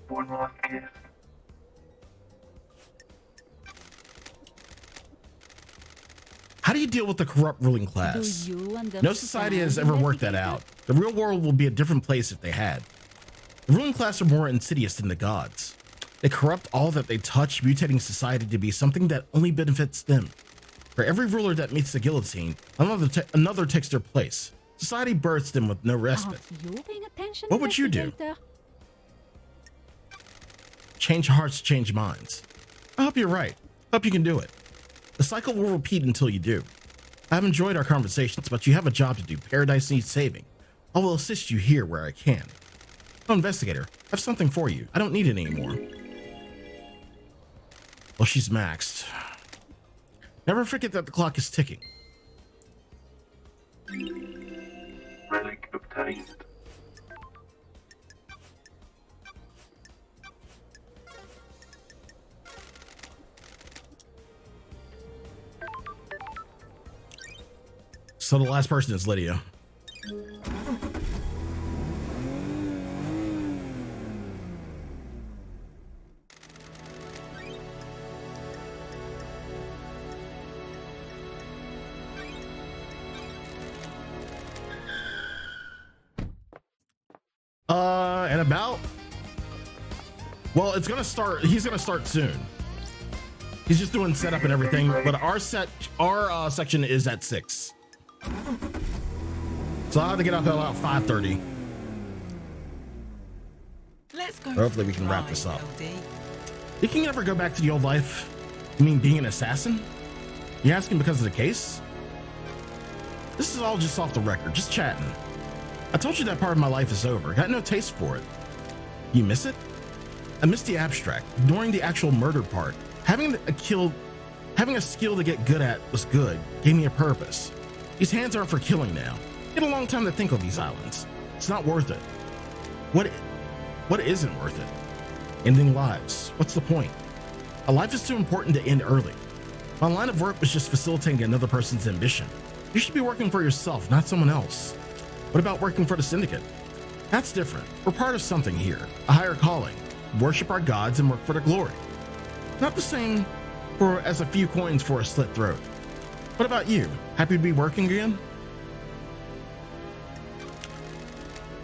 One last kiss. How do you deal with the corrupt ruling class? No society has ever worked that out. The real world will be a different place if they had. The ruling class are more insidious than the gods. They corrupt all that they touch, mutating society to be something that only benefits them. For every ruler that meets the guillotine, another takes their place. Society births them with no respite. What would you do? Change hearts, change minds. I hope you're right. Hope you can do it. The cycle will repeat until you do. I've enjoyed our conversations, but you have a job to do. Paradise needs saving. I will assist you here where I can. Oh, investigator, I have something for you. I don't need it anymore. Well, she's maxed. Never forget that the clock is ticking. Relic obtained. So the last person is Lydia. And about, well, it's gonna start. He's gonna start soon. He's just doing setup and everything, but our section is at 6. So I'll have to get up at about 5:30. Let's go. Hopefully we can wrap this up. LD. You can never go back to the old life? You mean being an assassin? You asking because of the case? This is all just off the record, just chatting. I told you that part of my life is over. Got no taste for it. You miss it? I miss the abstract, ignoring the actual murder part. Having a skill to get good at was good, gave me a purpose. These hands aren't for killing now. Get a long time to think of these islands. It's not worth it. What isn't worth it? Ending lives. What's the point? A life is too important to end early. My line of work was just facilitating another person's ambition. You should be working for yourself, not someone else. What about working for the syndicate? That's different. We're part of something here, a higher calling. Worship our gods and work for their glory. Not the same as a few coins for a slit throat. What about you? Happy to be working again?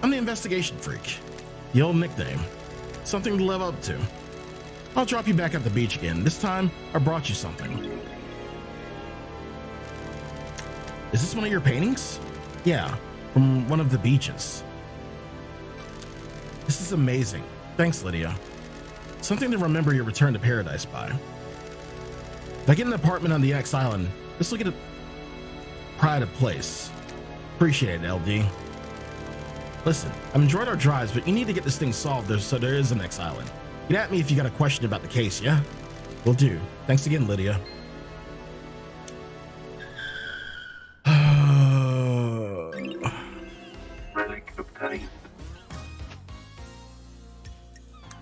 I'm the investigation freak. The old nickname. Something to live up to. I'll drop you back at the beach again. This time, I brought you something. Is this one of your paintings? Yeah, from one of the beaches. This is amazing. Thanks, Lydia. Something to remember your return to paradise by. If I get an apartment on the X Island, just look at a pride of place. Appreciate it, LD. Listen, I've enjoyed our drives, but you need to get this thing solved so there is an X Island. Get at me if you got a question about the case, yeah? Will do. Thanks again, Lydia. Relic obtained.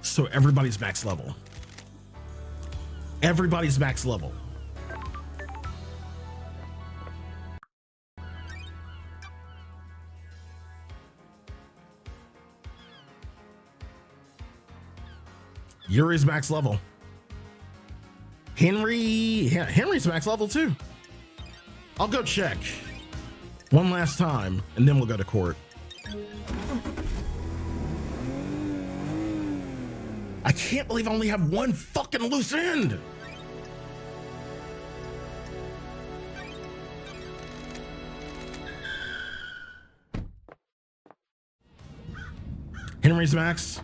So everybody's max level. Everybody's max level. Yuri's max level. Henry's max level too. I'll go check one last time and then we'll go to court. I can't believe I only have one fucking loose end. Henry's max.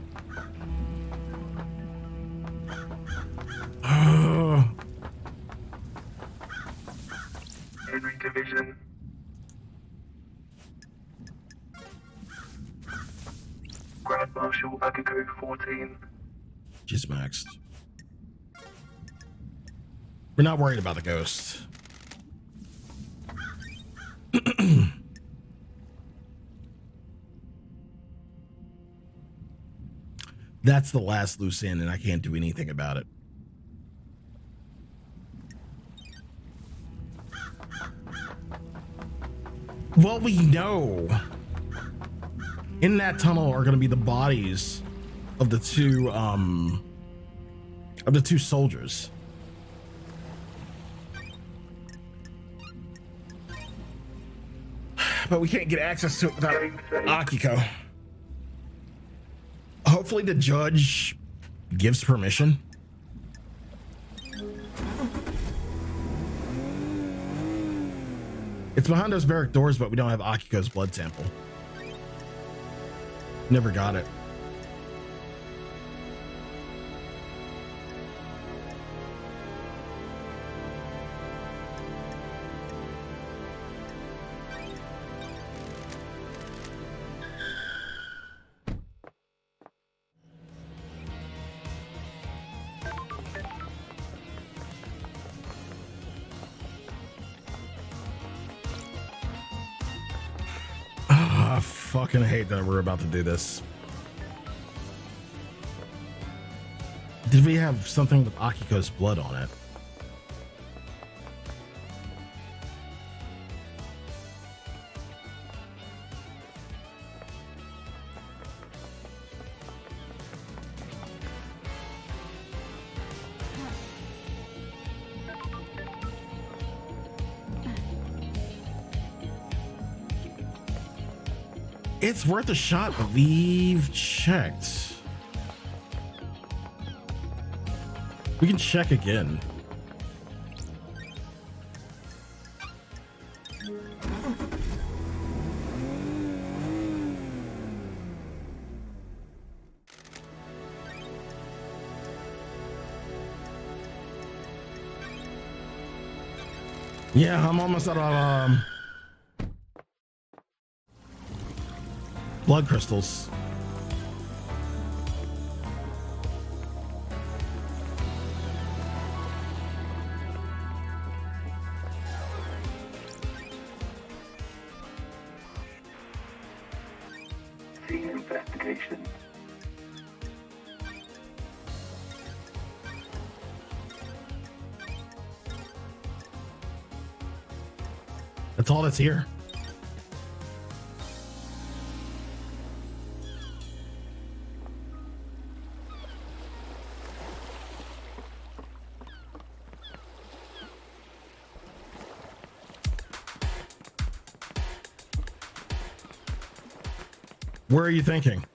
Henry Division. Grand Marshal Akiko 14. She's maxed. We're not worried about the ghost. That's the last loose end, and I can't do anything about it. Well, we know in that tunnel are going to be the bodies of the two soldiers. But we can't get access to it without Akiko. Hopefully the judge gives permission. It's behind those barrack doors, but we don't have Akiko's blood sample. Never got it. I fucking hate that we're about to do this. Did we have something with Akiko's blood on it? It's worth a shot, but we've checked. We can check again. Yeah, I'm almost out of blood crystals. Scene investigation. That's all that's here. Where are you thinking?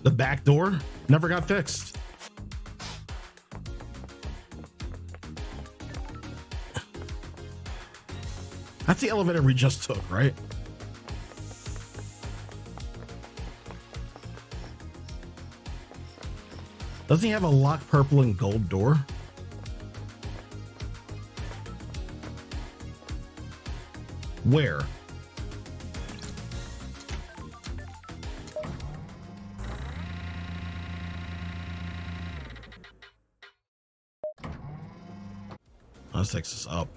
The back door never got fixed. That's the elevator we just took, right? Doesn't he have a locked purple and gold door? Where? This takes us up.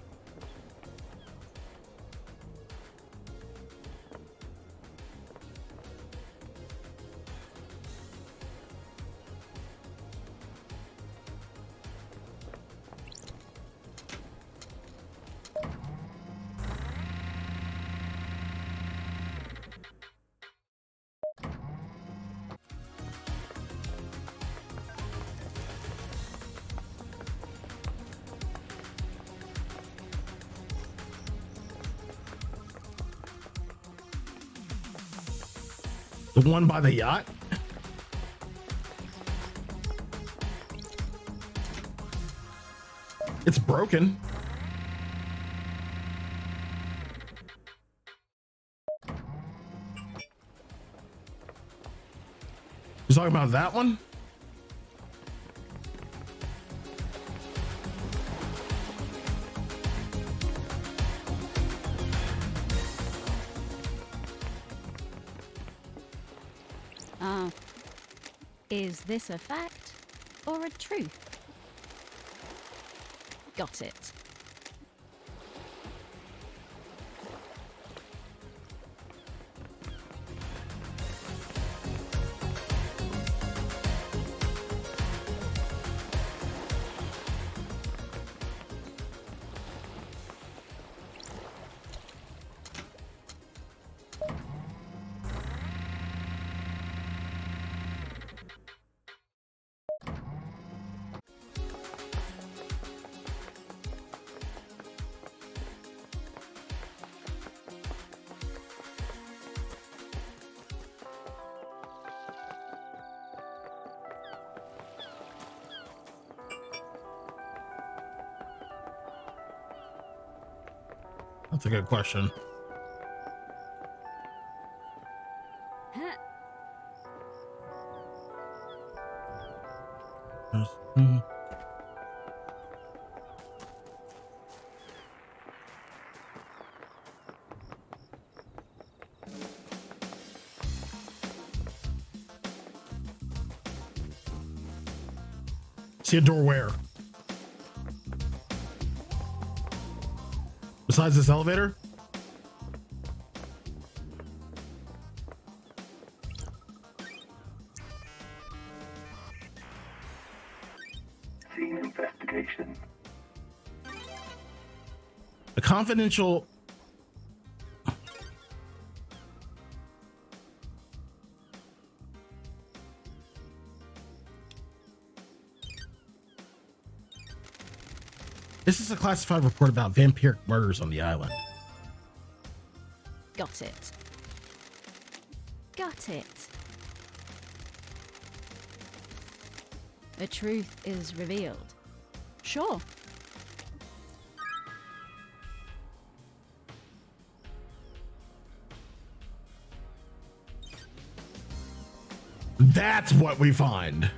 The one by the yacht? It's broken. You talking about that one? Is this a fact or a truth? Got it. That's a good question. See a door where? Besides this elevator? Scene investigation. A confidential... This is a classified report about vampiric murders on the island. Got it. Got it. A truth is revealed. Sure. That's what we find.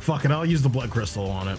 Fuck it, I'll use the blood crystal on it.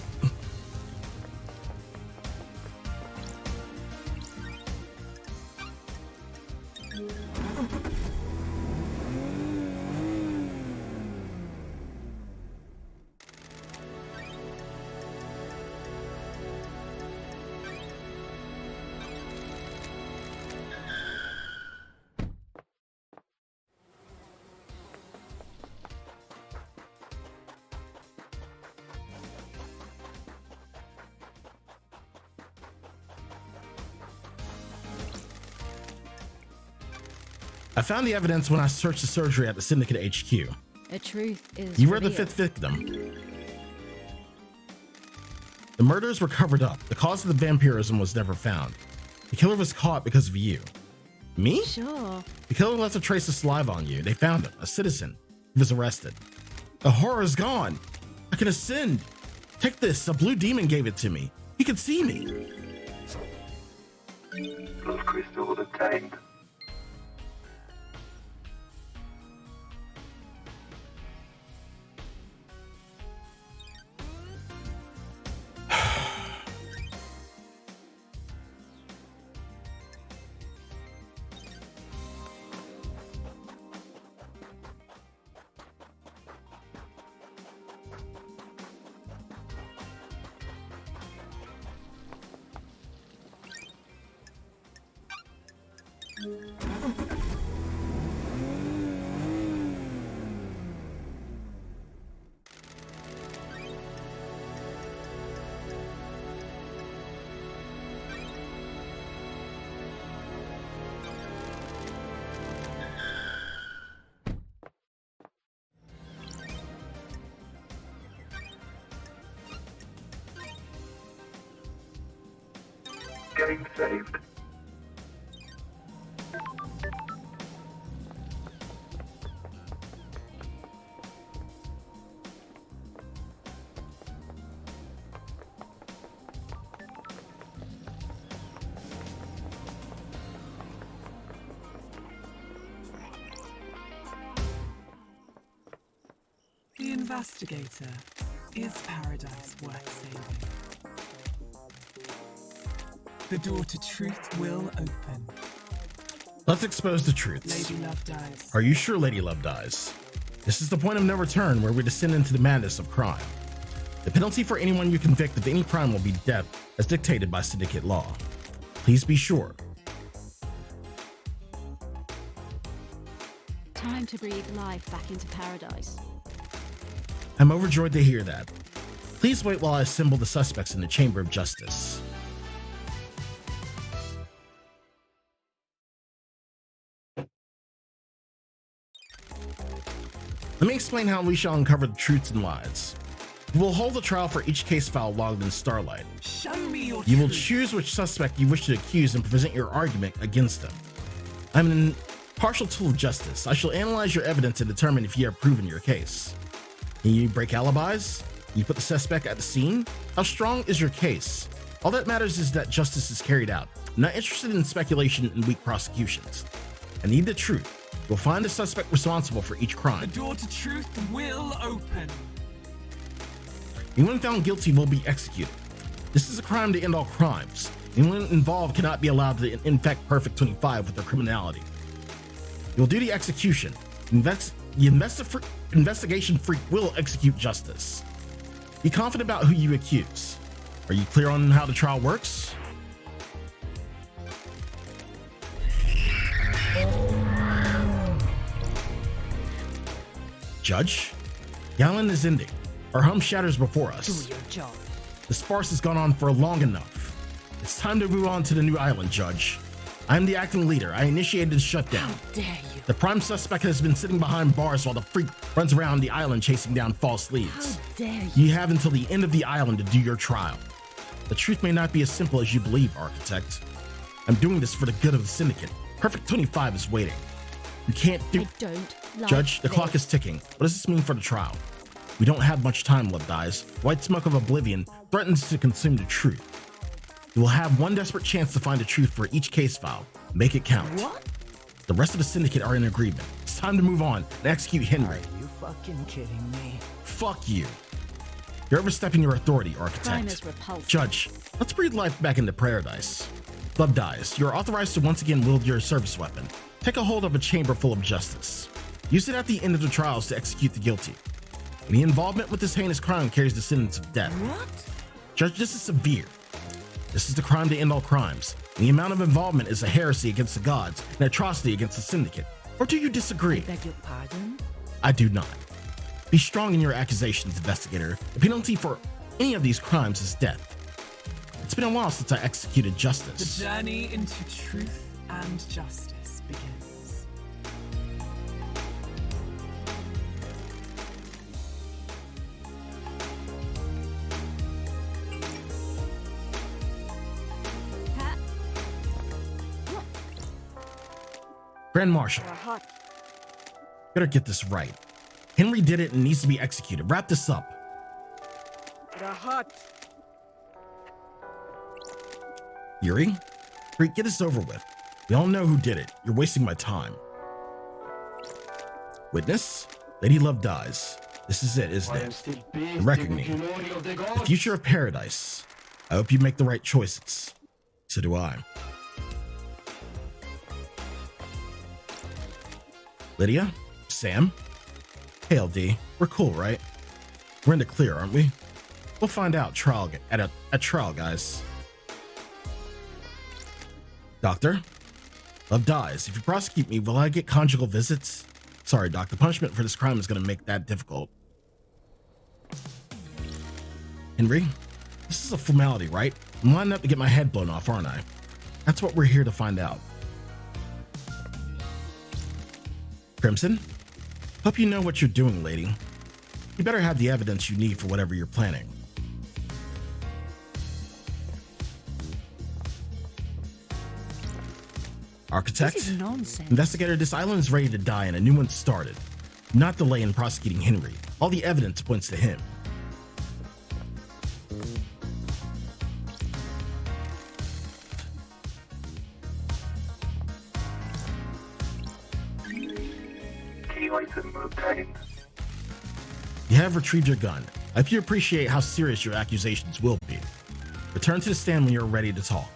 I found the evidence when I searched the surgery at the Syndicate HQ. A truth is You were the revealed. 5th victim. The murders were covered up. The cause of the vampirism was never found. The killer was caught because of you. Me? Sure. The killer left a trace of saliva on you. They found him, a citizen. He was arrested. The horror is gone. I can ascend. Take this. A blue demon gave it to me. He can see me. Blood crystal obtained. Getting saved. The investigator. Is paradise worth saving? The door to truth will open. Let's expose the truths. Lady Love dies. Are you sure Lady Love dies? This is the point of no return where we descend into the madness of crime. The penalty for anyone you convict of any crime will be death as dictated by syndicate law. Please be sure. Time to breathe life back into paradise. I'm overjoyed to hear that. Please wait while I assemble the suspects in the Chamber of Justice. Let me explain how we shall uncover the truths and lies. We will hold a trial for each case file logged in Starlight. Show me your You will truth. choose which suspect you wish to accuse and present your argument against them. I'm an impartial tool of justice. I shall analyze your evidence and determine if you have proven your case. Can you break alibis? Can you put the suspect at the scene? How strong is your case? All that matters is that justice is carried out. I'm not interested in speculation and weak prosecutions. I need the truth. We'll find a suspect responsible for each The crime. door to truth will open. Anyone found guilty will be executed. This is a crime to end all crimes. Anyone involved cannot be allowed to infect Perfect 25 with their criminality. You'll do the execution. The investigation freak will execute justice. Be confident about who you accuse. Are you clear on how the trial works? Judge, the island is ending. Our home shatters before us. Do your job. This farce has gone on for long enough. It's time to move on to the new island, Judge. I am the acting leader. I initiated the shutdown. How dare you? The prime suspect has been sitting behind bars while the freak runs around the island chasing down false leads. How dare you? You have until the end of the island to do your trial. The truth may not be as simple as you believe, Architect. I'm doing this for the good of the Syndicate. Perfect 25 is waiting. You can't do... I don't like Judge, the this. clock is ticking. What does this mean for the trial? We don't have much time, Love Dies. White smoke of oblivion threatens to consume the truth. You will have one desperate chance to find the truth for each case file. Make it count. What? The rest of the Syndicate are in agreement. It's time to move on and execute Henry. You fucking kidding me? Fuck you. You're overstepping your authority, Crime Architect. is repulsive. Judge, let's breathe life back into Paradise. Love Dies, you're authorized to once again wield your service weapon. Take a hold of a chamber full of justice. Use it at the end of the trials to execute the guilty. Any involvement with this heinous crime carries the sentence of death. What? Judge, this is severe. This is the crime to end all crimes. The amount of involvement is a heresy against the gods, an atrocity against the Syndicate. Or do you disagree? Beg your pardon? I do not. Be strong in your accusations, investigator. The penalty for any of these crimes is death. It's been a while since I executed The justice. journey into truth and justice begins. Grand Marshal, better get this right. Henry did it and needs to be executed. Wrap this up. Yuri? Great, get this over with. We all know who did it. You're wasting my time. Witness? Lady Love dies. This is it, isn't I am it? still big The reckoning. in the glory of the The gods. future of paradise. I hope you make the right choices. So do I. Lydia? Sam? Hey, LD. We're cool, right? We're in the clear, aren't we? We'll find out at trial, guys. Doctor? Love dies. If you prosecute me, will I get conjugal visits? Sorry, Doc. The punishment for this crime is going to make that difficult. Henry? This is a formality, right? I'm lining up to get my head blown off, aren't I? That's what we're here to find out. Crimson? Hope you know what you're doing, lady. You better have the evidence you need for whatever you're planning. Architect? This is nonsense. Investigator, this island is ready to die and a new one started. Do not delay in prosecuting Henry. All the evidence points to him. Key item obtained. You have retrieved your gun. I hope you appreciate how serious your accusations will be. Return to the stand when you're ready to talk.